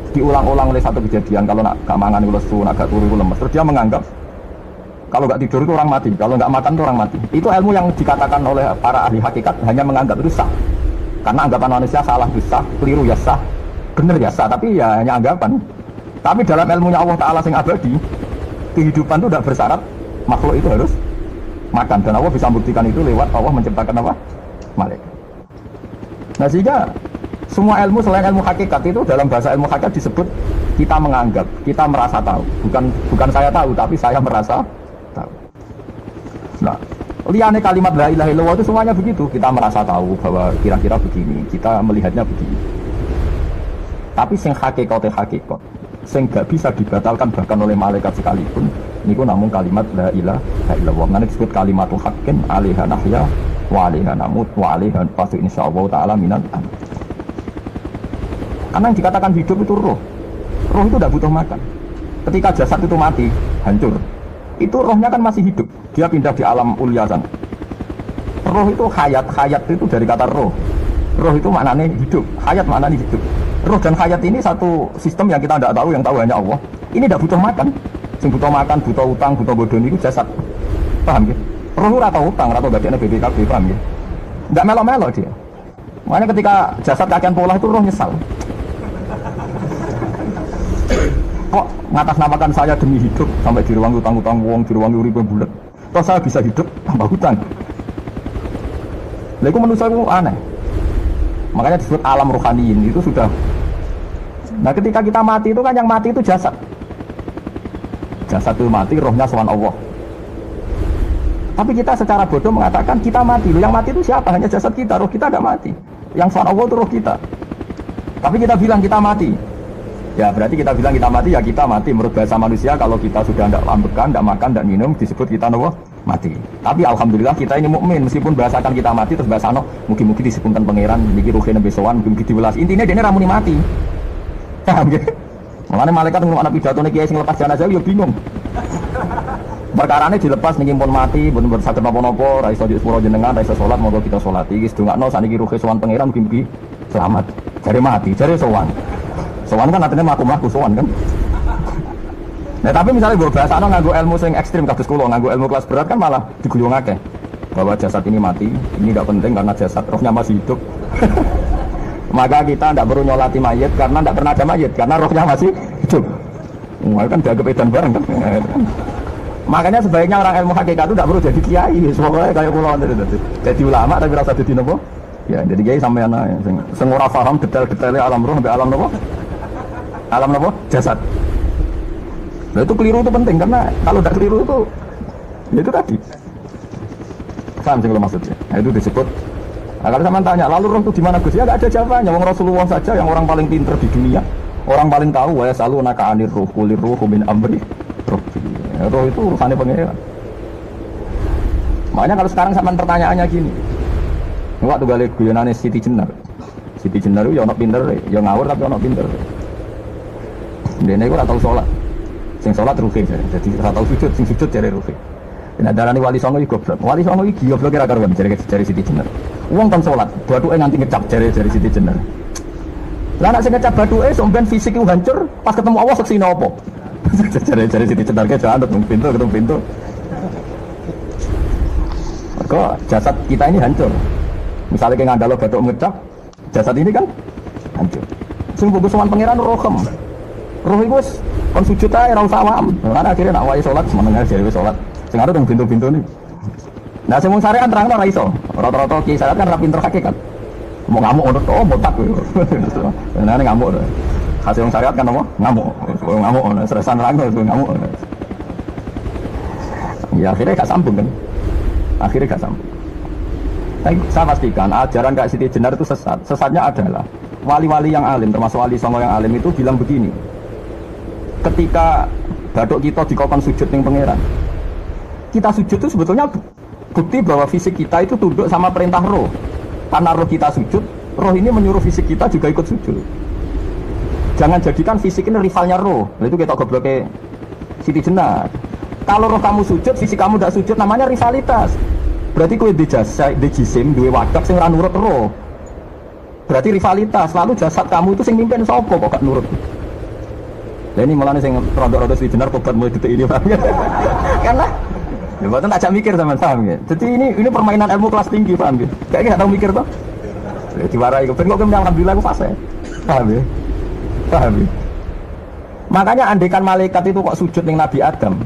S4: diulang-ulang oleh satu kejadian, kalau gak mangan itu lesu, gak turu itu lemes, terus dia menganggap kalau gak tidur itu orang mati, kalau gak makan itu orang mati. Itu ilmu yang dikatakan oleh para ahli hakikat, hanya menganggap itu sah. Karena anggapan manusia salah itu sah, keliru ya sah, benar ya sah, tapi ya hanya anggapan. Tapi dalam ilmunya Allah Ta'ala yang abadi, kehidupan itu tidak bersyarat makhluk itu harus makan, dan Allah bisa membuktikan itu lewat Allah menciptakan apa? Malaikat. Nah sehingga semua ilmu selain ilmu hakikat itu dalam bahasa ilmu hakikat disebut kita menganggap, kita merasa tahu. Bukan saya tahu, tapi saya merasa tahu. Nah, liane kalimat la ilaha illallah itu semuanya begitu. Kita merasa tahu bahwa kira-kira begini, kita melihatnya begini. Tapi sing hakikat, sing gak bisa dibatalkan bahkan oleh malaikat sekalipun niku namung kalimat la ilaha illallah. Ngene disebut kalimatul haqqin 'alaiha nahya wa 'alaiha namut wa 'alaiha nafsu insyaallah taala minal amin. Karena yang dikatakan hidup itu roh. Roh itu tidak butuh makan. Ketika jasad itu mati, hancur. Itu rohnya kan masih hidup. Dia pindah di alam ulya sana. Roh itu hayat. Hayat itu dari kata roh. Roh itu maknanya hidup. Hayat maknanya hidup. Roh dan hayat ini satu sistem yang kita tidak tahu, yang tahu hanya Allah. Ini tidak butuh makan. Yang butuh makan, butuh utang, butuh bodoh itu jasad. Paham ya? Roh itu rata utang, rata bagiannya BPKB, paham ya? Tidak melo-melo dia. Makanya ketika jasad kakian pola itu roh nyesal. Kok ngatasnamakan saya demi hidup sampai di ruang utang-utang wong, di ruang urip bulat. Toh saya bisa hidup tambah hutang. Lah itu menurut saya aneh. Makanya disebut alam rohaniin itu sudah. Nah ketika kita mati itu kan yang mati itu jasad. Jasad itu mati, rohnya sowan Allah. Tapi kita secara bodoh mengatakan kita mati. Loh, yang mati itu siapa? Hanya jasad kita, roh kita tidak mati. Yang sowan Allah itu roh kita. Tapi kita bilang kita mati. Ya berarti kita bilang kita mati, ya kita mati. Menurut bahasa manusia kalau kita sudah tidak lambekan, tidak makan, tidak minum, disebut kita mati. Tapi alhamdulillah kita ini mukmin, meskipun bahasakan kita mati terus bahasa mungkin disebutkan pangeran, mikir ruhine besowan, mungkin diwelas. Intinya dia ini ramuni mati. Paham ya? Makanya malaikat ngomong anak pidato kiai sing lepas jenazah yo bingung. Perkarane dilepas niki pun mati, bener-bener saged napa-napa, ra iso sepuro jenengan, ra iso salat, monggo kita salati. Iki sedongakno sakniki ruhe sowan pangeran mugi-mugi selamat. Jare mati, jare sowan. Sowan kan artinya mlaku-mlaku sowan kan. Nah tapi misalnya gue bahasano nganggo ilmu sing ekstrim kados kula, nganggo ilmu kelas berat kan malah diguyung akeh. Bahwa jasad ini mati, ini tidak penting karena jasad rohnya masih hidup. Maka kita tidak perlu nyolati mayit karena tidak pernah ada mayit karena rohnya masih hidup. Kan dianggap edan bareng kan. Makanya sebaiknya orang ilmu hakikat itu tidak perlu jadi kiai, semoga kayak kula jadi ulama tapi rasa jadi nopo. Ya jadi kiai sampai anak sing ora paham detail-detailnya alam roh sampai alam nopo. Alam nopo? Jasad. Nah itu keliru itu penting karena kalau tidak keliru itu ya itu tadi. Paham sih kalau maksudnya. Nah itu disebut. Nah kalau sama tanya, lalu roh itu di mana Gus? Ya nggak ada jawabannya. Wong Rasulullah saja yang orang paling pintar di dunia, orang paling tahu. Ya selalu naka anir roh, kulir roh, min amri roh. Ya, roh itu urusannya pangeran. Makanya kalau sekarang sama pertanyaannya gini, waktu balik guyonane Siti Jenar. Siti Jenar itu ya ono pinter, ya ngawur tapi ono pinter. Dene iku ora tau salat. Sing salat rugi jadi ora tau sujud, sing sujud jare rugi. Nek darani wali songo iki goblok. Wali songo iki goblok ora karuan jare Siti Jenar. Wong kon salat, bathuke nganti ngecap jare Siti Jenar. Lah nek sing ngecap bathuke sampean fisik iku hancur, pas ketemu Allah seksine apa? Jare Siti Jenar ke jangan ketemu pintu. Kok jasad kita ini hancur. Misalnya kayak ngandalo bathuk ngecap, jasad ini kan hancur. Sing bagus sowan pangeran rohem. Roh iku wis kon sujud ae ora usah awam. Karena akhirnya nak wae salat semeneng ae dhewe salat. Sing ada teng pintu-pintu ni. Nah sing mung syariat terangno ora iso. Rata-rata ki syariat kan ora pinter hakikat. Mau ngamuk ngono to botak kowe. Nah ngamuk. Hasil wong syariat kan apa? Ngamuk. Ngamuk ngono, stresan nerangno itu ngamuk. Ya akhirnya gak sambung kan. Akhirnya gak sambung. Tapi saya pastikan ajaran Kak Siti Jenar itu sesat. Sesatnya adalah wali-wali yang alim, termasuk wali songo yang alim itu bilang begini. Ketika bathuk kita dikokon sujud ning pangeran, kita sujud itu sebetulnya bukti bahwa fisik kita itu tunduk sama perintah roh. Karena roh kita sujud, roh ini menyuruh fisik kita juga ikut sujud. Jangan jadikan fisik ini rivalnya roh. Itu kita gobloknya Siti Jenar. Kalau roh kamu sujud, fisik kamu tidak sujud, namanya rivalitas. Berarti kowe di jisim duwe wadah sing ora nurut roh. Berarti rivalitas. Lalu jasad kamu itu sing mimpin sapa kok gak nurut? Lah ini malah sing rada-rada Siti Jenar tobat mulai detik ini paham ya. Karena ya mboten tak mikir teman paham ya. Jadi ini permainan ilmu kelas tinggi paham ya. Kayaknya gak tahu mikir toh. Ya diwarai kok ben kok alhamdulillah aku fase. Paham ya? Paham ya? Makanya andaikan malaikat itu kok sujud ning Nabi Adam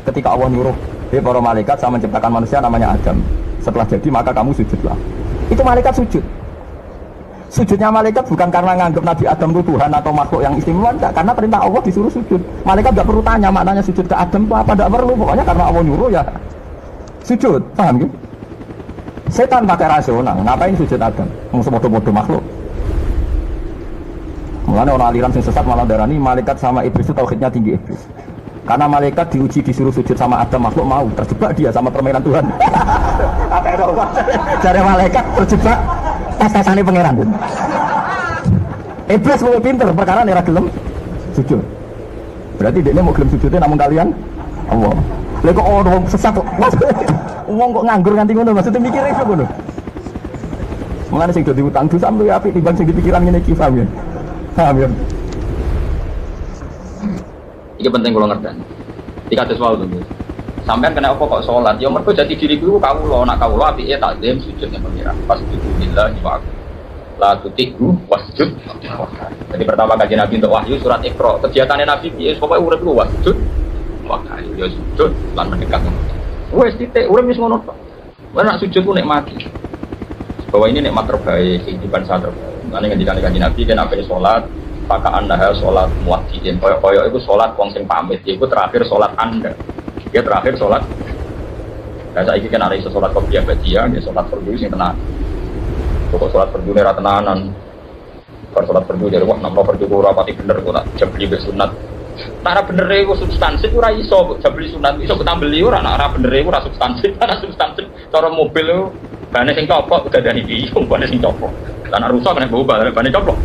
S4: ketika Allah nyuruh, "Hei para malaikat, saya menciptakan manusia namanya Adam. Setelah jadi maka kamu sujudlah." Itu malaikat sujud. Sujudnya malaikat bukan karena nganggap Nabi Adam itu Tuhan atau makhluk yang istimewa, enggak, karena perintah Allah disuruh sujud. Malaikat enggak perlu tanya maknanya sujud ke Adam itu apa, enggak perlu, pokoknya karena Allah nyuruh ya sujud, paham gitu? Setan pakai rasional, ngapain sujud Adam? Mau semodo-modo makhluk. Mulane ono aliran sing sesat malah darani malaikat sama iblis itu tauhidnya tinggi iblis. Karena malaikat diuji disuruh sujud sama Adam makhluk mau terjebak dia sama permainan Tuhan. Apa itu? Cari malaikat terjebak tes-tesane pangeran. Iblis mau pinter perkara ora gelem sujud. Berarti dia mau gelem sujudnya namun kalian Allah. Lha kok ono sesat kok. Wong kok nganggur nganti ngono maksudnya mikir iso ngono. Mulane sing dadi utang dosa sampe apik timbang sing dipikiran ngene iki paham ya. Paham ya.
S2: Iki penting kula ngerti. Iki kados wae lho. Sampeyan kena apa kok salat? Ya mergo jati diriku kawula, nak kawula apike takzim sujud ning pengiran. Pas bismillah wa la tutiku wasjud. Jadi pertama kaji Nabi untuk wahyu surat Iqra. Kegiatannya Nabi piye? Pokoke urip ku wasjud. Waktu ya sujud lan mendekat. Wes titik urip wis ngono tok. Wes nak sujud ku nikmati. Bahwa ini nikmat terbaik, kehidupan saya terbaik. Nanti ngendikane kaji Nabi kan apane salat pakaan dah sholat muadzin koyo itu sholat wong sing pamit itu terakhir sholat anda dia terakhir sholat nah saya kan ada iso sholat kopiah badia dia sholat fardu sing tenan pokok sholat fardu ora tenanan bar sholat fardu dari wah nampa fardu ora pati bener kok jabli be sunat nek bener iku substansi ora iso jabli sunat iso ketambeli ora nek ora bener iku ora substansi ora substansi cara mobil itu bane sing copok udah dari iki bane sing copok lan rusak nek bawa bane copok.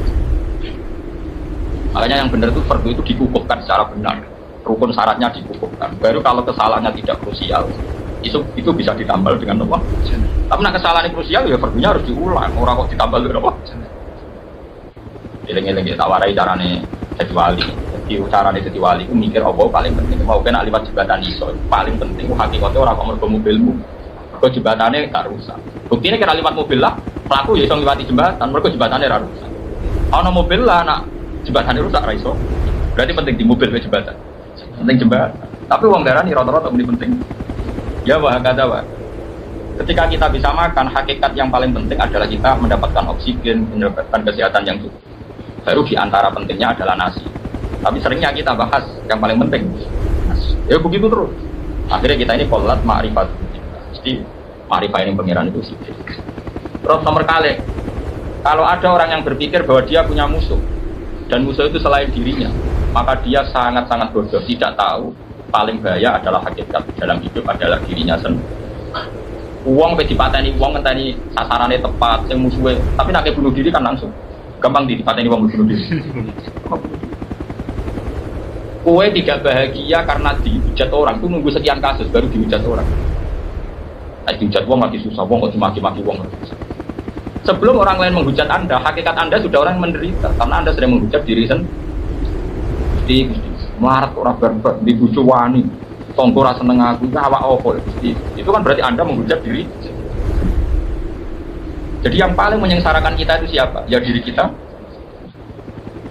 S2: Makanya yang benar itu fardu itu dikukuhkan secara benar, rukun syaratnya dikukuhkan. Baru kalau kesalahannya tidak krusial, itu bisa ditambal dengan apa? Tapi nak kesalahan krusial ya fardunya harus diulang. Orang kok ditambal dengan apa? Eleng-eleng kita warai carane jadi wali. Jadi carane jadi wali itu mikir apa paling penting. Mau kena liwat jembatan iso paling penting. Hakikatnya orang kok mergo mobilmu, mergo jembatannya gak rusak. Buktinya kira liwat mobil lah, pelaku ya iso ngliwati jembatan, mergo jembatannya ra rusak. Ana mobil lah nak jembatan rusak raiso, berarti penting di mobil ke jembatan, penting jembatan. Tapi uang darah nih rata-rata ini penting. Ya wah kata wah. Ketika kita bisa makan, hakikat yang paling penting adalah kita mendapatkan oksigen, mendapatkan kesehatan yang cukup. Baru di antara pentingnya adalah nasi. Tapi seringnya kita bahas yang paling penting. Nasi. Ya begitu terus. Akhirnya kita ini kolat ma'rifat. Jadi ma'rifat ini pengiran itu sih. Terus nomor kali, kalau ada orang yang berpikir bahwa dia punya musuh. Dan musuh itu selain dirinya, maka dia sangat-sangat bodoh, tidak tahu paling bahaya adalah hakikat dalam hidup adalah dirinya sendiri. Uang dipateni, uang ngenteni sasarannya tepat, yang musuhnya, tapi nak bunuh diri kan langsung gampang dipateni uang bunuh diri. Kue tidak bahagia karena dihujat orang, itu nunggu sekian kasus baru dihujat orang. Dihujat uang lagi susah, uang kok dimaki-maki uang lagi susah. Sebelum orang lain menghujat Anda, hakikat Anda sudah orang menderita karena Anda sering menghujat diri sendiri. Melarat orang berber, dibucu wani, tonggo rasa seneng aku, awak opo. Itu kan berarti Anda menghujat diri. Jadi yang paling menyengsarakan kita itu siapa? Ya diri kita.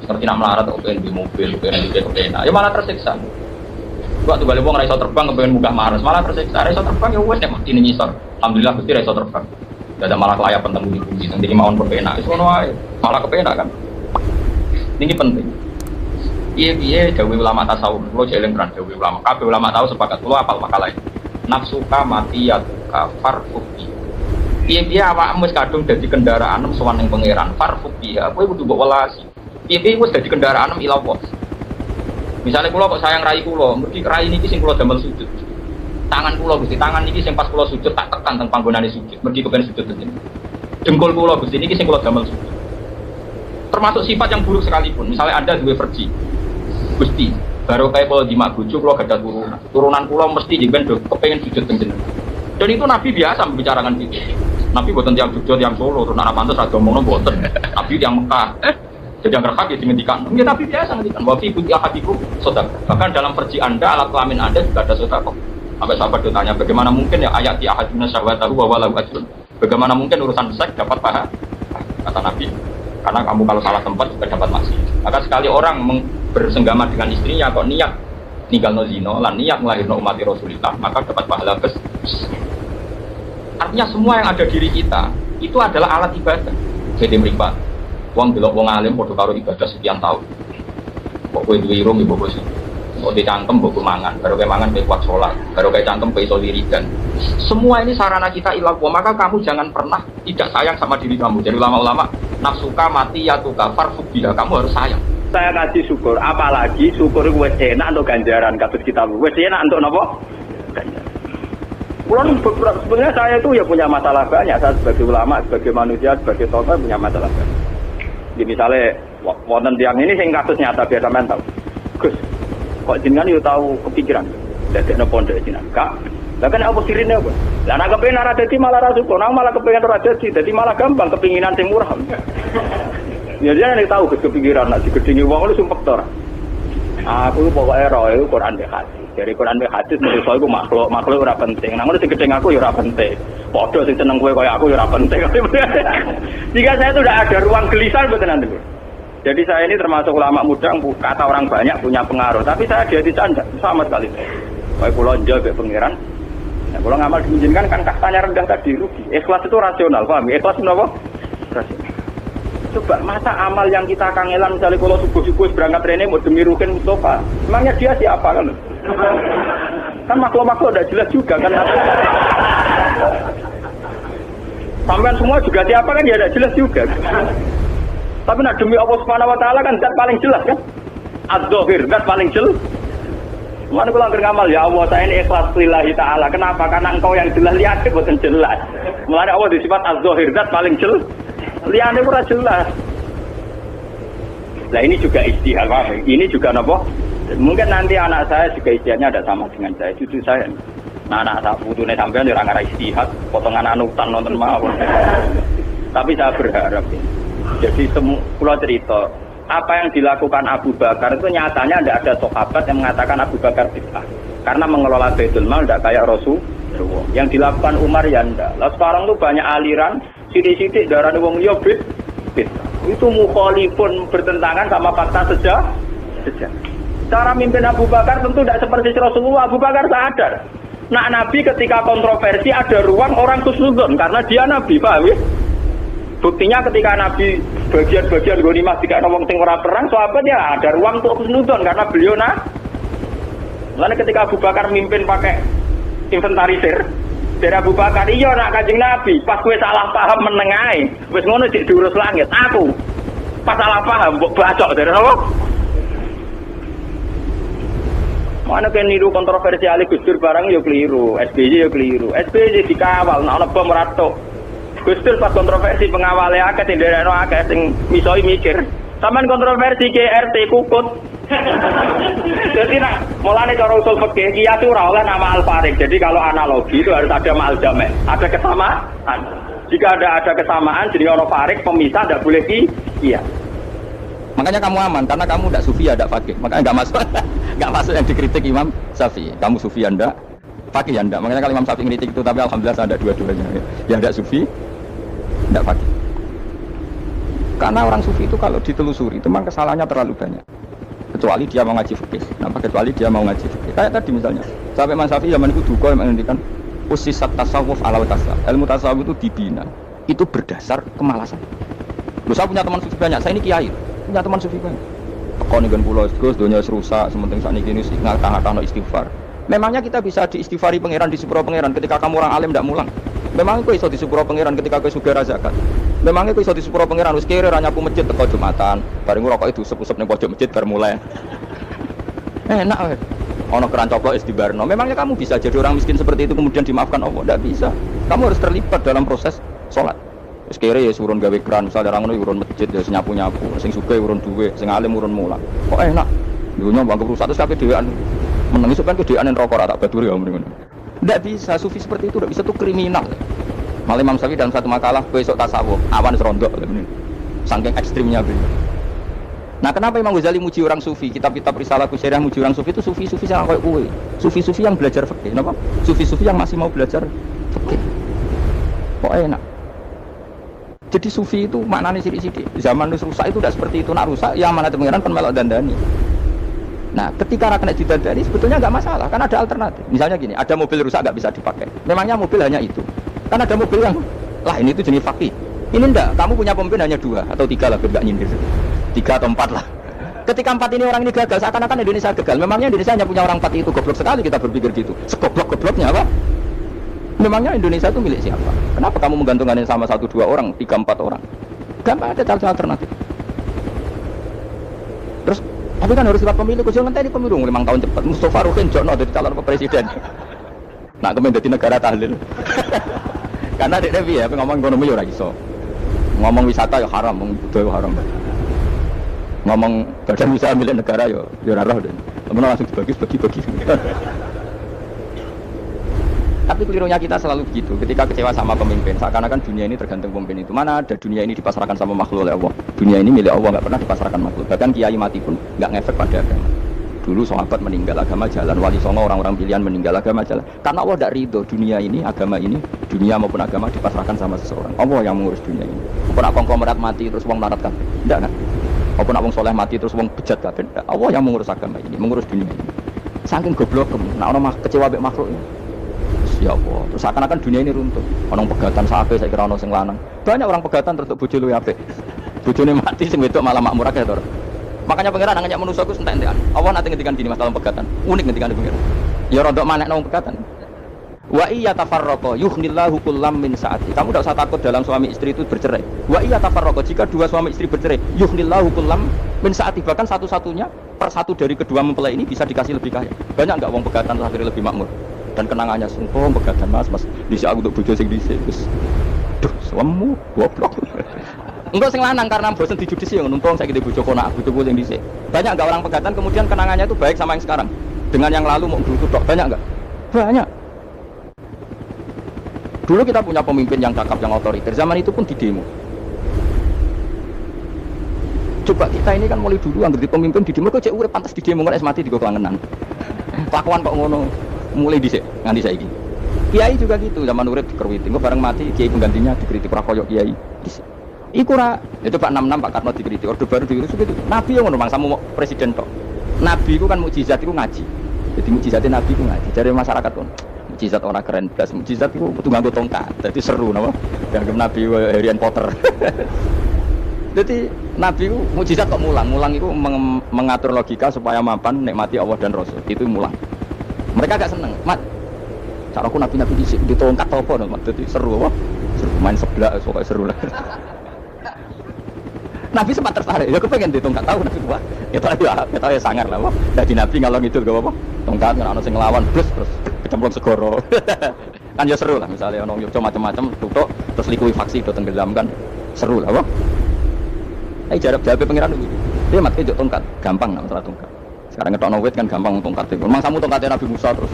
S2: Seperti nak melarat, pengen di mobil, pengen di kepena, ya malah tersiksa. Waktu balik uang raiso terbang, pengen munggah Mars, malah tersiksa. Raiso terbang ya wes nek mati nyisor. Alhamdulillah Gusti raiso terbang. Ada malah kelayapan temu di bumi, nanti mauan berpena, itu malah kepena kan. Ini penting. Iya, Dewi ulama tasawuf, lo jeling beran Dewi ulama. Kabeh ulama tahu sepakat, lo apal makalah ini. Nafsuka mati yatuka farfuki. Iya, awakmu wis kadung dadi kendaraan sowan ning pangeran. Farfuki, kowe kudu mbok welasi. Iya, wis dadi kendaraan ilawah. Misalnya kula kok sayang rai kula, mergi rai niki sing kula damel sujud. Tangan kula Gusti, tangan niki sing pas kula sujud tak tekan teng panggonane sujud. Mergi kepen sujud ten. Dengkul kula Gusti niki sing kula damel sujud. Termasuk sifat yang buruk sekalipun. Misalnya Anda duwe versi. Gusti, baru kayak kalau di mak bojo kula gadah turunan. Turunan kula mesti jenengan do kepengin sujud teng jenengan. Dan itu Nabi biasa membicarakan itu. Nabi boten tiyang Jogja, tiyang Solo, terus ana pantes ado ngono boten. Nabi tiyang Mekah. Jadi yang berhak ya dimendikan. Ya Nabi biasa ngendikan wa fi buti ahadikum sedekah. Bahkan dalam versi Anda, alat kelamin Anda juga ada sedekah. Sampai sahabat ditanya, bagaimana mungkin ya ayat di ahadina syahwatahu wa walahu ajrun. Bagaimana mungkin urusan seks dapat pahala? Kata Nabi, karena kamu kalau salah tempat juga dapat maksiat. Maka sekali orang bersenggama dengan istrinya kok niat ninggalno zina lan niat nglahirno umat Rasulullah, maka dapat pahala besar. Artinya semua yang ada diri kita itu adalah alat ibadah. Jadi mripat wong delok wong alim padha karo ibadah sekian tahun. Kok kowe duwe irung ibu bos. Kok dicangkem mbok mangan, baru kayak mangan kayak kuat sholat, baru kayak cangkem kayak iso wiridan. Semua ini sarana kita ilah, maka kamu jangan pernah tidak sayang sama diri kamu. Jadi ulama-ulama nafsuka mati ya tuka farfubiha, kamu harus sayang.
S5: Saya kasih syukur, apalagi syukur wes enak untuk ganjaran kasus kita, wes enak untuk nopo ganjaran. Sebenarnya saya itu ya punya masalah banyak, saya sebagai ulama, sebagai manusia, sebagai tokoh punya masalah banyak. Jadi misalnya wonten tiang ini sing kasus nyata biasa mental. Gus, kok jenengan yo tahu kepikiran dadekno pondok jenengan. Kak, lah kan apa sirine apa? Lah nek kepengin ora dadi malah ra syukur, nang malah kepengin ora dadi malah gampang kepinginan sing murah. Ya dia nek tahu kepikiran nek digedhingi wong lu sumpek to ora. Aku pokoke ro iku Quran be hadis. Dari Quran be hadis menurut iku makhluk ora penting. Nang ngono sing gedeng aku ya ora penting. Padha sing seneng kowe kaya aku ya ora penting. Jika saya itu udah ada ruang gelisah mboten nanti. Jadi saya ini termasuk ulama muda yang kata orang banyak punya pengaruh, tapi saya dia dicanda sama sekali. Kayak pulau jauh pengiran, nah, kalau ngamal diizinkan kan kastanya rendah tadi rugi. Ikhlas itu rasional, paham? Ikhlas itu apa? Rasional. Coba masa amal yang kita kangelan misalnya kalau subuh berangkat training mau demi Rukin Mustafa, emangnya dia siapa kan? Kan makhluk-makhluk udah jelas juga kan? Sampai semua juga siapa kan ya udah jelas juga. Tapi nak demi Allah Subhanahu wa taala kan zat paling jelas kan? Az-Zahir zat paling jelas. Mana kula angger ngamal ya Allah saya ini ikhlas lillahi taala. Kenapa? Karena engkau yang jelas lihat boten jelas. Mulane Allah disifat Az-Zahir zat paling jelas. Liyane ora jelas. Nah ini juga ijtihad, ini juga napa? Mungkin nanti anak saya juga ijtihadnya ada sama dengan saya, cucu saya. Nah anak saya putune sampean ora ngara ijtihad, potongan anutan nonton mawon. Tapi saya berharap ini. Jadi semua cerita apa yang dilakukan Abu Bakar itu nyatanya tidak ada sahabat yang mengatakan Abu Bakar bid'ah karena mengelola Baitul Mal tidak kayak Rasulullah. Yang dilakukan Umar ya enggak. Lah sekarang tuh banyak aliran sidik-sidik darah wong liya bid'ah. Itu mukhalifun bertentangan sama fakta sejarah. Cara mimpin Abu Bakar tentu tidak seperti Rasulullah. Abu Bakar sadar. Nah Nabi ketika kontroversi ada ruang orang khusnudzon karena dia Nabi, paham ya? Buktinya ketika Nabi bagian-bagian ghanimah tidak wong sing ora perang, sahabat ya ada ruang untuk khusnudzon karena beliau Lalu ketika Abu Bakar mimpin pakai inventarisir, dari Abu Bakar iya nak Kanjeng Nabi, pas kowe salah paham menengahi, wis ngono dik diurus langit. Aku pas salah paham mbok bacok dari apa? Mana kan niru kontroversi Ali Gus Dur barang ya keliru, SBY ya keliru. SBY dikawal nek ana bom ratok. Gus Dur pas kontroversi pengawalnya akeh sing nderekno akeh sing misoi mikir. Saman kontroversi KRT kukut. Jadi nak mulane cara usul fikih kias itu ora oleh nama al-farik. Jadi kalau analogi itu harus ada ma'al jami', ada kesamaan. Jika ada kesamaan jadi orang farik pemisah tidak boleh kias.
S3: Makanya kamu aman karena kamu tidak sufi ya tidak fakih. Makanya nggak masuk yang dikritik Imam Syafi'i. Kamu sufi ya tidak, fakih ya tidak. Makanya kalau Imam Syafi'i kritik itu tapi alhamdulillah saya ada dua-duanya. Yang tidak sufi, tidak fakih. Karena orang sufi itu kalau ditelusuri itu memang kesalahannya terlalu banyak. Kecuali dia mau ngaji fikih. Kenapa? Kecuali dia mau ngaji fikih. Kayak tadi misalnya, sampai Imam Syafi'i zaman itu duka yang menghentikan usisat tasawuf ala tasawuf. Ilmu tasawuf itu dibina. Itu berdasar kemalasan. Loh, saya punya teman sufi banyak. Saya ini kiai. Punya teman sufi banyak. Tekon dengan pulau Gus, dunia rusak. Sementing saat ini ngatah-ngatah istighfar. Memangnya kita bisa diistighfari pangeran di sepuro pangeran ketika kamu orang alim tidak mulang. Memangnya kau iso di sepuro pangeran ketika kau sugih zakat. Memangnya kau iso di sepuro pangeran wis kere ra nyapu masjid teko Jumatan. Bareng rokok itu usep-usep ning pojok masjid bar mulai. Enak weh. Ono keran coplok istibarno. Memangnya kamu bisa jadi orang miskin seperti itu kemudian dimaafkan Allah? Tidak bisa. Kamu harus terlibat dalam proses sholat. Wis kere ya urun gawe keran, misal orang ngono urun masjid ya nyapu-nyapu, sing sugih urun duwe, sing alim urun mulang. Kok enak. Dunya bangga rusak terus kabeh dhewean. Meneng iso kan kedean rokok ra tak baturi ya mrene. Tidak bisa, sufi seperti itu tidak bisa, itu kriminal. Malah Imam Syafi'i dalam satu makalah besok tasawuf awan serondok saking ekstrimnya beliau. Nah kenapa Imam Ghazali muji orang sufi, kitab-kitab risalah kusyariah muji orang sufi itu sufi-sufi yang kayak kue, sufi-sufi yang belajar fikih, kenapa? Sufi-sufi yang masih mau belajar fikih. Kok enak? Jadi sufi itu maknanya sidik-sidik. Zaman rusak itu tidak seperti itu, nak rusak ya mana temengan penmelok dandani. Nah, ketika rakyat didandani sebetulnya nggak masalah, kan ada alternatif. Misalnya gini, ada mobil rusak nggak bisa dipakai. Memangnya mobil hanya itu? Kan ada mobil yang, lah ini itu jenis fakih. Ini enggak, kamu punya pemimpin hanya 2 atau 3 lah, nggak nyindir. 3 atau 4 lah.
S4: Ketika 4 ini orang ini gagal, seakan-akan Indonesia gagal. Memangnya Indonesia hanya punya orang 4 itu goblok sekali kita berpikir gitu. Segoblok-gobloknya apa? Memangnya Indonesia itu milik siapa? Kenapa kamu menggantungkannya sama 1-2 orang, 3-4 orang? Gampang ada cara alternatif. Terus, tapi kan harus lewat pemilu. Jangan nanti pemilu 5 tahun cepat. Mustafa Rukin Jono jadi calon presiden. Nah, kemudian jadi negara tahlil. Karena dia ya, ngomong ekonomi ya ora iso. Ngomong wisata ya haram, ngomong budaya haram. Ngomong badan usaha milik negara ya ora roh den. Temen langsung dibagi-bagi. Tapi kelirunya kita selalu begitu. Ketika kecewa sama pemimpin, seakan-akan dunia ini tergantung pemimpin itu. Mana ada dunia ini dipasrahkan sama makhluk oleh Allah. Dunia ini milik Allah, nggak pernah dipasrahkan makhluk. Bahkan kiai mati pun nggak ngefek pada agama. Dulu sahabat meninggal agama jalan, wali songo orang-orang pilihan meninggal agama jalan. Karena Allah tidak ridho dunia ini, agama ini, dunia maupun agama dipasrahkan sama seseorang. Allah yang mengurus dunia ini. Apa nak konglomerat mati terus wong melarat kabeh? Tidak kan? Apa nak wong soleh mati terus wong bejat kabeh? Tidak. Allah yang mengurus agama ini, mengurus dunia ini. Saking goblok, nak orang kecewa mbek makhluk ini. Ya Allah, terus seakan-akan dunia ini runtuh. Orang pegatan sape saya kira ono sing lanang. Banyak orang pegatan terus bojo luwih apik. Bojone mati sing wedok malah makmur akeh to. Makanya pangeran nanya manusia ku entek-entekan. Allah nanti ngendikan gini masalah pegatan. Unik ngendikan pangeran. Ya rodok manekno wong pegatan. Wa iya tafarraqa yughnillahu kullam min saati. Kamu tidak usah takut dalam suami istri itu bercerai. Wa iya tafarraqa jika dua suami istri bercerai, yughnillahu kullam min saati, bahkan satu-satunya per satu dari kedua mempelai ini bisa dikasih lebih kaya. Banyak enggak wong pegatan akhirnya lebih makmur. Dan kenangannya sumpah pegatan mas dhisik aku untuk bojo sing dhisik wis. Duh, suamimu goblok. Enggak sing lanang karena bosan dijudisi yang nuntung saya gitu bojo konak bojoku sing dhisik. Banyak enggak orang pegatan kemudian kenangannya itu baik sama yang sekarang. Dengan yang lalu mau dulu tok banyak enggak? Banyak. Dulu kita punya pemimpin yang cakap, yang otoriter. Zaman itu pun di demo. Coba kita ini kan mulai dulu anggere pemimpin di demo kok cek urip pantas di demo kan es mati di kelangenan. Kelakuan kok ngono mulai dhisik nganti saiki. Kiai juga gitu, zaman urip dikerwiti, kok bareng mati kiai penggantinya dikritik ora koyo kiai. Iku ora itu Pak 66 Pak Karno dikritik, orde baru diurus gitu. Nabi yang ngono mangsa mau presiden tok. Nabi iku kan mukjizat iku ngaji. Jadi mukjizatnya Nabi iku ngaji. Dari masyarakat pun mukjizat orang keren blas, mukjizat iku kudu nganggo tongkat. Dadi seru napa? Yang Nabi Harry Potter. Jadi Nabi itu mukjizat kok mulang itu mengatur logika supaya mapan nikmati Allah dan Rasul. Itu mulang. Mereka agak seneng, mat. Caraku Nabi di tongkat apa no, mat. Jadi seru apa? Seru main sebelah pokoknya seru lah. Nabi sempat tertarik, ya kepengen di tongkat tahu Nabi kuat. Kita ya sangar lah, wah. Jadi Nabi ngalor ngidul gak apa-apa. Tongkat kan ana sing nglawan terus kecemplung segoro. Kan ya seru lah misalnya ono Yogyo macam-macam tutuk terus likuifaksi do tenggelamkan. Seru lah, wah. Jawab pengiran dulu. Dia mati jok tongkat, gampang nggak masalah tongkat. Sekarang ngetokno wit kan gampang tongkat. Memang kamu tongkatnya Nabi Musa terus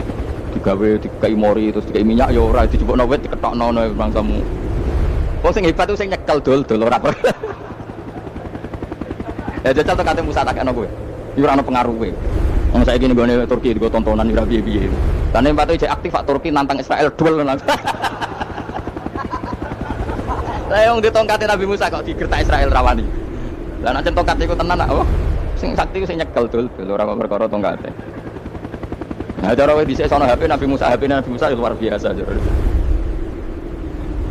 S4: digawe dikai mori terus dikai minyak ya ora dijupukno wit diketokno memang kamu. Wong sing hebat itu sing nyekel dol ora. Ya jajal tongkatnya Musa tak kena kowe. Iki ora ono pengaruhe. Wong saiki nggone Turki digo tontonan ora piye-piye. Lan nek patu jek aktif Pak Turki nantang Israel duel nang. Lah yang di tongkatnya Nabi Musa kok digertak Israel rawani. Lah nek tongkat iku tenan apa? Sing sakti sing nyekel dul ora perkara tongkate. Nah, cara wae dhisik sono HP Nabi Musa luar biasa jare.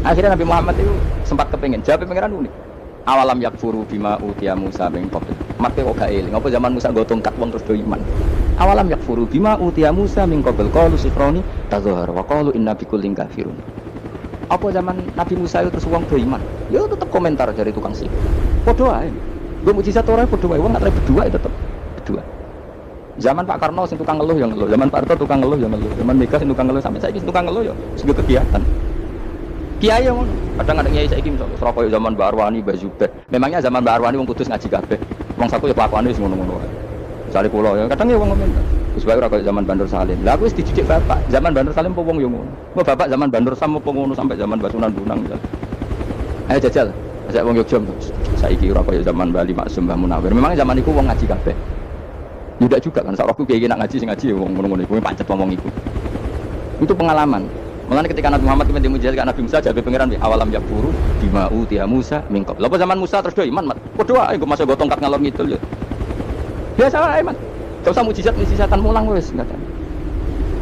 S4: Akhirnya Nabi Muhammad itu sempat kepengin jawab pengiran unik. Awalam yakfuru bima utiya Musa min qabl. Mate kok gak eling, apa zaman Musa nggo tongkat wong terus do iman. Awalam yakfuru bima utiya Musa min qabl qalu sifroni tazahar wa qalu inna bikullin kafirun. Apa zaman Nabi Musa itu terus wong do iman? Ya tetep komentar dari tukang sih. Padha ae. Gue mujizat orang berdua, uang nggak terlalu berdua itu tetap berdua. Zaman Pak Karno sing tukang ngeluh yang ngeluh, zaman Pak Harto tukang ngeluh yang ngeluh, zaman Mega sing tukang ngeluh sampai saya tukang ngeluh ya, segi kegiatan. Kiai yang ngono, kadang ada kiai saya misalnya Surabaya zaman Mbak Arwani, Mbak Zubair. Memangnya zaman Mbak Arwani wong kudus ngaji kabeh, wong saku ya kelakuane wis ngono-ngono. Misalnya pulau ya, kadang ya wong komentar. Terus bae ora kaya zaman Bandur Salim. Lah aku wis dicucik bapak, zaman Bandur Salim po wong yo ngono. Mau bapak zaman Bandur Sam po ngono sampai zaman Basunan Bunang misalnya. Ayo jajal. Saya wong Yogyo, saiki ora kaya zaman Bali Maksum Mbah Munawir. Memang zaman iku wong ngaji kabeh. Yudak juga kan sarahku kiai nak ngaji sing ngaji wong ngono-ngono iku pancet ngomong iku. Itu pengalaman. Mulane ketika Nabi Muhammad kemudian mujizat kan Nabi Musa jabe pangeran awalam yakfuru bima utiya Musa min qabl. Lha zaman Musa terus do iman mat. Padha ae masuk go tongkat ngalor ngidul ya. Biasa ae mat. Gak usah mujizatan mulang wis ngaten.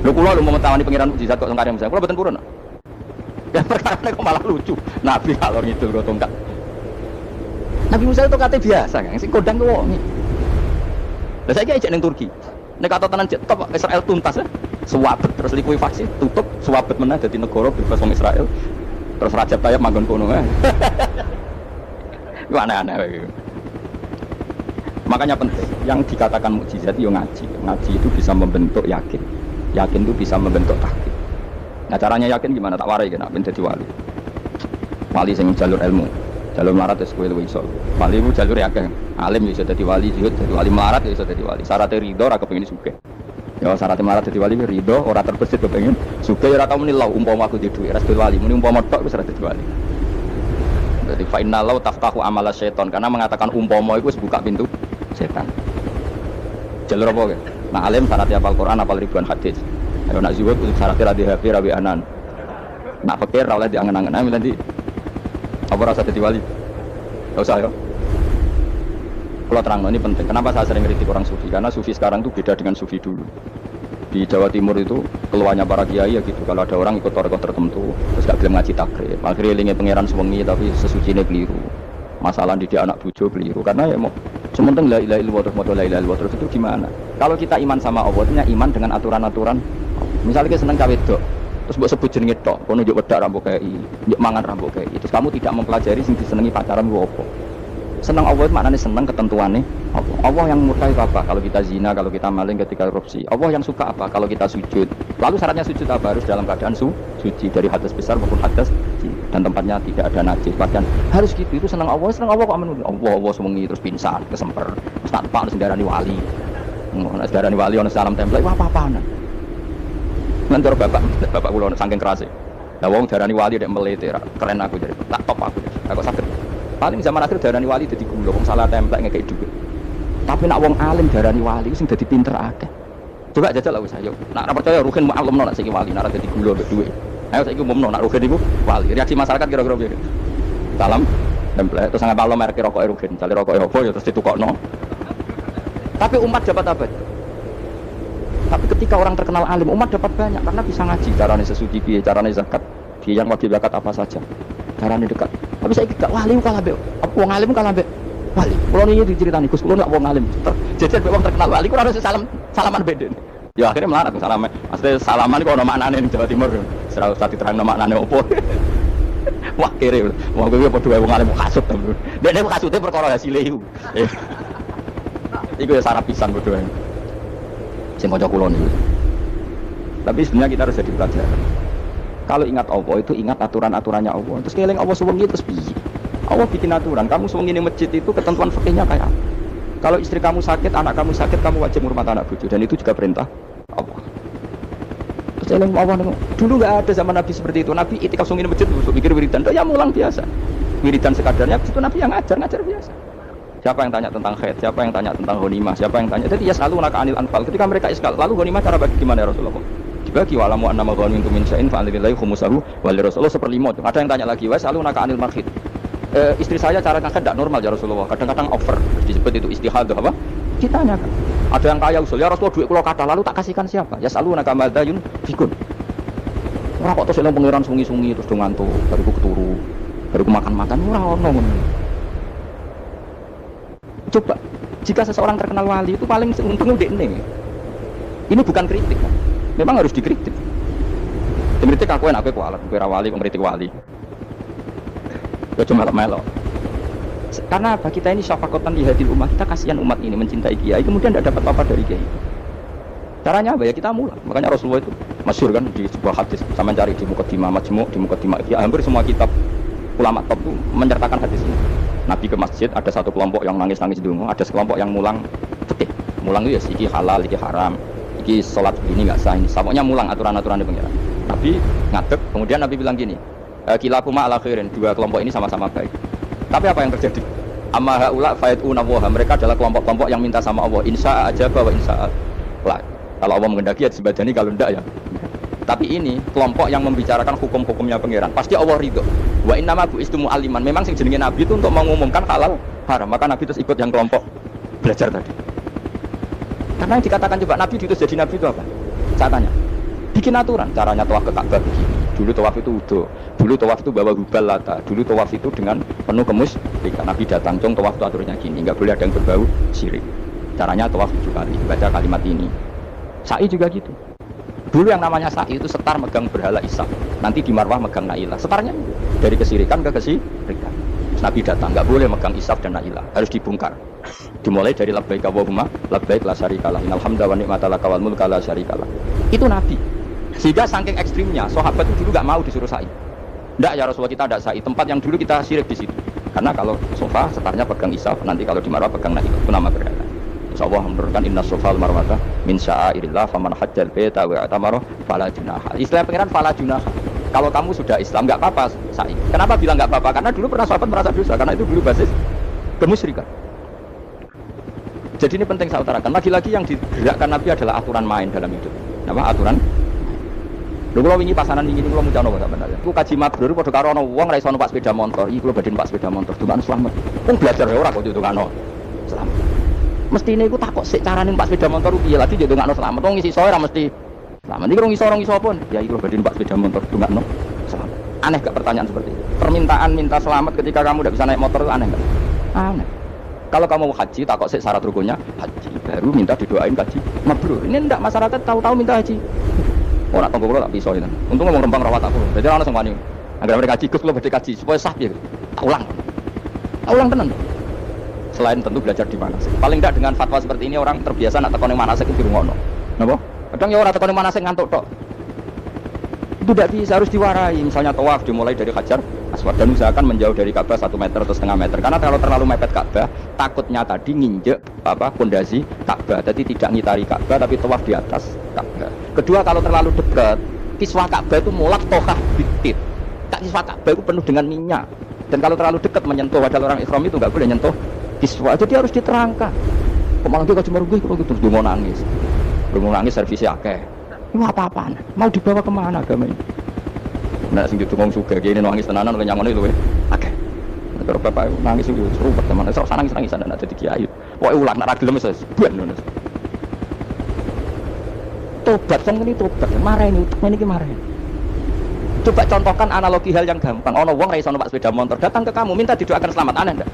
S4: Lho kula mau mentawani pangeran mujizat kok sangkare Musa. Kula mboten purun. Ya perkara kok malah lucu. Nabi ngalor ngidul go tongkat. Nabi Musa itu katanya biasa kan, sing kodang ke wong.
S3: Lah saiki ejek ning Turki. Nek kata tenan jet top Israel tuntas ya. Suwabet terus likuifaksi, tutup, suwabet meneh dadi negara bebas wong Israel. Terus Rajab Tayyip manggon kono ya. Itu aneh-aneh gitu. Makanya penting, yang dikatakan mukjizat itu ngaji. Ngaji itu bisa membentuk yakin. Yakin itu bisa membentuk tahqiq. Nah caranya yakin gimana? Tak warai kan, ben dadi wali. Wali sing jalur ilmu. Jalur melarat wis kowe luwih iso. Wali itu jalur akeh. Alim iso dadi wali, zuhud dadi wali, melarat iso dadi wali. Syaratnya ridho ora kepengin sugih. Ya syaratnya melarat dadi wali ridho ora terbesit kepengin sugih ora tau muni lau umpama aku di dhuwit ora dadi wali. Muni umpama tok wis ora dadi wali. Jadi fa inna lau taftahu amala syaiton karena mengatakan umpama itu buka pintu setan. Jalur apa ya? Nah alim syaratnya hafal Quran, hafal ribuan hadis. Ayo nak zuhud syaratnya radhi hafi rawi anan. Nak fakir ora oleh diangen-angen nanti apa rasa jadi wali? Gak usah ya. Kalau terang ini penting. Kenapa saya sering kritik orang sufi? Karena sufi sekarang itu beda dengan sufi dulu. Di Jawa Timur itu keluarnya para kiai ya gitu. Kalau ada orang ikut toreko tertentu, terus gak bilang ngaji takrib. Akhirnya lingi pangeran sewengi tapi sesucinya keliru. Masalah didik anak bojo keliru. Karena ya mau sementing la ilaha illallah terus la ilaha illallah terus itu gimana? Kalau kita iman sama Allah, itu iman dengan aturan-aturan. Misalnya kita seneng cawe dok. Terus buat sebut jenenge tok, kono njuk wedak rambut kayak njuk mangan rambut kayak terus kamu tidak mempelajari sing disenengi pacaran ku apa. Seneng Allah itu maknanya seneng ketentuannya apa. Allah yang murka itu apa? Kalau kita zina, kalau kita maling, ketika korupsi. Allah yang suka apa? Kalau kita sujud. Lalu syaratnya sujud apa? Harus dalam keadaan suci dari hadas besar maupun hadas dan tempatnya tidak ada najis. Bahkan harus gitu. Itu seneng Allah kok amen. Allah semengi terus pingsan, kesemper. Terus tak tepak terus darani wali. Nek darani wali ono salam tempel, wah apa-apaan. Ngantor bapak kula saking kerase. Lah wong darani wali nek melete keren aku jadi. Tak top aku. Aku sakit. Paling zaman akhir darani wali dadi gula wong salah templek ngekek dhuwit. Tapi nak wong alim darani wali sing dadi pinter akeh. Coba jajal lah wis ayo. Nak ora percaya rugen maklumno nak saiki wali nak dadi gula mbek dhuwit. Ayo saiki umumno nak rugen iku wali. Reaksi masyarakat kira-kira piye? Salam templek terus ngapalno merek rokoke rugen. Jale rokoke opo ya terus ditukokno. Tapi umat dapat apa? Tapi ketika orang terkenal alim, umat dapat banyak karena bisa ngaji. Caranya sesuci piye, caranya zakat, piye yang wajib zakat apa saja. Caranya dekat. Tapi saya gak wali kalah mbek wong alim kalah mbek wali. Kulo niki diceritani Gus, kulo nek wong alim. Jejer mbek wong terkenal wali kulo harus salaman beda. Ya akhirnya melarat salaman. Asli salaman iku ono maknane ning Jawa Timur. Ora usah diterangno maknane opo. Wah kere. Wong kowe padha wae wong alim kasut to. Dene kasute perkara hasile iku. Iku ya sarap pisan padha wae. Sing kanca kula niku. Tapi sebenarnya kita harus jadi pelajaran. Kalau ingat Allah itu ingat aturan-aturannya Allah. Terus keling Allah suwengi terus piye? Allah bikin aturan. Kamu suwengi ning masjid itu ketentuan fikihnya kayak apa? Kalau istri kamu sakit, anak kamu sakit, kamu wajib ngurmat anak bojo dan itu juga perintah Allah. Terus keling Allah dulu enggak ada zaman Nabi seperti itu. Nabi itikaf suwengi ning masjid untuk mikir wiridan. Ya mulang biasa. Wiridan sekadarnya itu Nabi yang ngajar biasa. Siapa yang tanya tentang haid, siapa yang tanya tentang ghanimah, siapa yang tanya. Jadi ya selalu naka anil anfal. Ketika mereka iskal, lalu ghanimah cara bagi gimana ya Rasulullah? Dibagi walamu annama ghanimtum min syai'in fa lillahi khumusahu wa li Rasulullah 1/5. Ada yang tanya lagi, "Wah, selalu naka anil makhid." Istri saya cara ngakad tidak normal ya Rasulullah. Kadang-kadang over. Disebut itu istihadah apa? Ditanyakan. Ada yang kaya usul, ya Rasulullah duit kula kathah lalu tak kasihkan siapa? Ya selalu naka madzayun fikun. Ora kok terus eling pangeran sungi-sungi terus do ngantuk, bariku keturu, bariku makan-makan ora ono ngono. Coba, jika seseorang terkenal wali itu paling untung dekne. Ini bukan kritik kan? Memang harus dikritik. Dikritik aku enak aku alat, aku wali, kritik wali. Ya cuma melok. Karena apa? Kita ini syafaqatan di hati umat, kita kasihan umat ini mencintai kiai, kemudian tidak dapat apa-apa dari kiai. Caranya apa ya? Kita mulai. Makanya Rasulullah itu masyhur kan di sebuah hadis, sama cari di Muqaddimah Majmu', di Muqaddimah ya, hampir semua kitab ulama top itu menyertakan hadis ini. Nabi ke masjid, ada satu kelompok yang nangis-nangis dungo, ada sekelompok yang mulang fikih. Mulang itu ya iki halal, iki haram, iki sholat ini nggak sah, ini pokoknya mulang aturan-aturan di pengiran. Nabi ngadeg, kemudian Nabi bilang gini, kilakuma ala khairin, dua kelompok ini sama-sama baik. Tapi apa yang terjadi? Amma haula fa'iduna wa, mereka adalah kelompok-kelompok yang minta sama Allah, insya aja bahwa insya Allah. Kalau Allah menghendaki ya disebadani, kalau enggak ya. Tapi ini kelompok yang membicarakan hukum-hukumnya pengiran. Pasti Allah ridho. Wa innama bu'istu mu'alliman. Memang sing jenenge Nabi itu untuk mengumumkan halal haram. Maka Nabi terus ikut yang kelompok belajar tadi. Karena yang dikatakan coba Nabi diutus jadi Nabi itu apa? Saya tanya. Bikin aturan. Caranya tawaf ke Ka'bah begini. Dulu tawaf itu udo. Dulu tawaf itu bawa hubal lata. Dulu tawaf itu dengan penuh kemusyrikan. Nabi datang, tawaf itu aturnya gini. Enggak boleh ada yang berbau syirik.
S2: Caranya tawaf 7 kali, baca kalimat ini. Sa'i juga gitu. Dulu yang namanya sa'i itu setar megang berhala Isa. Nanti di Marwah megang Nailah. Setarnya dari kesirikan ke kesirikan. Nabi datang, nggak boleh megang Isaf dan Nailah, harus dibongkar. Dimulai dari labbaik Allahumma labbaik la syarikalah innal hamda wa ni'mata laka wal mulka la syarikalah. Itu Nabi. Sehingga saking ekstrimnya, sahabat itu dulu nggak mau disuruh sa'i. Nggak ya Rasulullah, kita ada sa'i. Tempat yang dulu kita syirik di situ. Karena kalau sofa setarnya pegang Isaf, nanti kalau di Marwah pegang Nailah. Itu nama berhala. Insya Allah menurunkan inna sofa al marwata min sya'airillah faman hajjal baita wa atamara fala junaha. Istilah pengiran fala junaha. Kalau kamu sudah Islam nggak apa-apa sa'i. Kenapa bilang nggak apa-apa? Karena dulu pernah sahabat merasa dosa, karena itu dulu basis kemusyrikan. Jadi ini penting saya utarakan. Lagi-lagi yang digerakkan Nabi adalah aturan main dalam hidup. Apa aturan? Lho kula wingi pasanan wingi kula mucana kok sampeyan. Iku kaji mabrur padha karo ana wong ra iso numpak sepeda motor. Iki kula badhe numpak sepeda motor, duman selamat. Wong belajar ya ora kok ndongakno. Selamat. Mestine iku takok sik carane numpak sepeda motor piye lagi ndongakno selamat. Wong isi soe ra mesti selamat. Iki rong iso pun. Ya iki kula badhe numpak sepeda motor ndongakno selamat. Aneh gak pertanyaan seperti itu? Permintaan minta selamat ketika kamu tidak bisa naik motor itu aneh gak? Aneh. Kalau kamu mau haji, takok sik syarat rukunnya haji, baru minta didoain haji mabrur. Ini ndak masyarakat tahu-tahu minta haji. Ora tonggo kula tak bisa itu. Untung ngomong rembang rawat aku. Dadi ana sing wani. Angger mereka haji Gus kula badhe haji supaya sah piye. Tak ulang. Tak ulang tenan. Selain tentu belajar di manasik. Paling tidak dengan fatwa seperti ini orang terbiasa nak tekone manasik itu dirungokno. Napa? Kadang ya ora tekone manasik ngantuk tok. Itu tidak bisa, harus diwarai. Misalnya tawaf dimulai dari Hajar Aswad dan usahakan menjauh dari Ka'bah 1 meter atau setengah meter. Karena kalau terlalu mepet Ka'bah, takutnya tadi nginjek pondasi Ka'bah. Jadi tidak ngitari Ka'bah tapi tawaf di atas Ka'bah. Kedua, kalau terlalu dekat, kiswah Ka'bah itu mulak tohah bitit. Kiswah Ka'bah itu penuh dengan minyak. Dan kalau terlalu dekat menyentuh, padahal orang ihram itu nggak boleh nyentuh kiswah. Jadi harus diterangkan. Kemarin kita cuma rugi, kalau gitu terus mau nangis. Mau nangis servisnya akeh. Ini apa-apaan? Mau dibawa kemana agama ini? Nah, sing ditunggu suga gini nangis tenanan oleh nyangon itu, oke. Kalau bapak nangis itu seru pertemanan. Saya nangis dan ada di kiai. Pokoknya ulang nak ragilem saya buan. Tobat, sang ini tobat. Marah ini, ini marah. Coba contohkan analogi hal yang gampang. Ono wong ra iso numpak sepeda motor, datang ke kamu minta didoakan selamat, aneh enggak?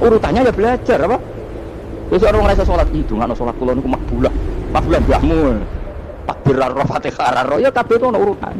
S2: Urutannya ya belajar apa? Terus orang ra iso salat, itu ngono salat kula niku makbulah. Makbulah mbahmu. Takbir ar-Fatihah ar-Roh ya kabeh itu ono urutan.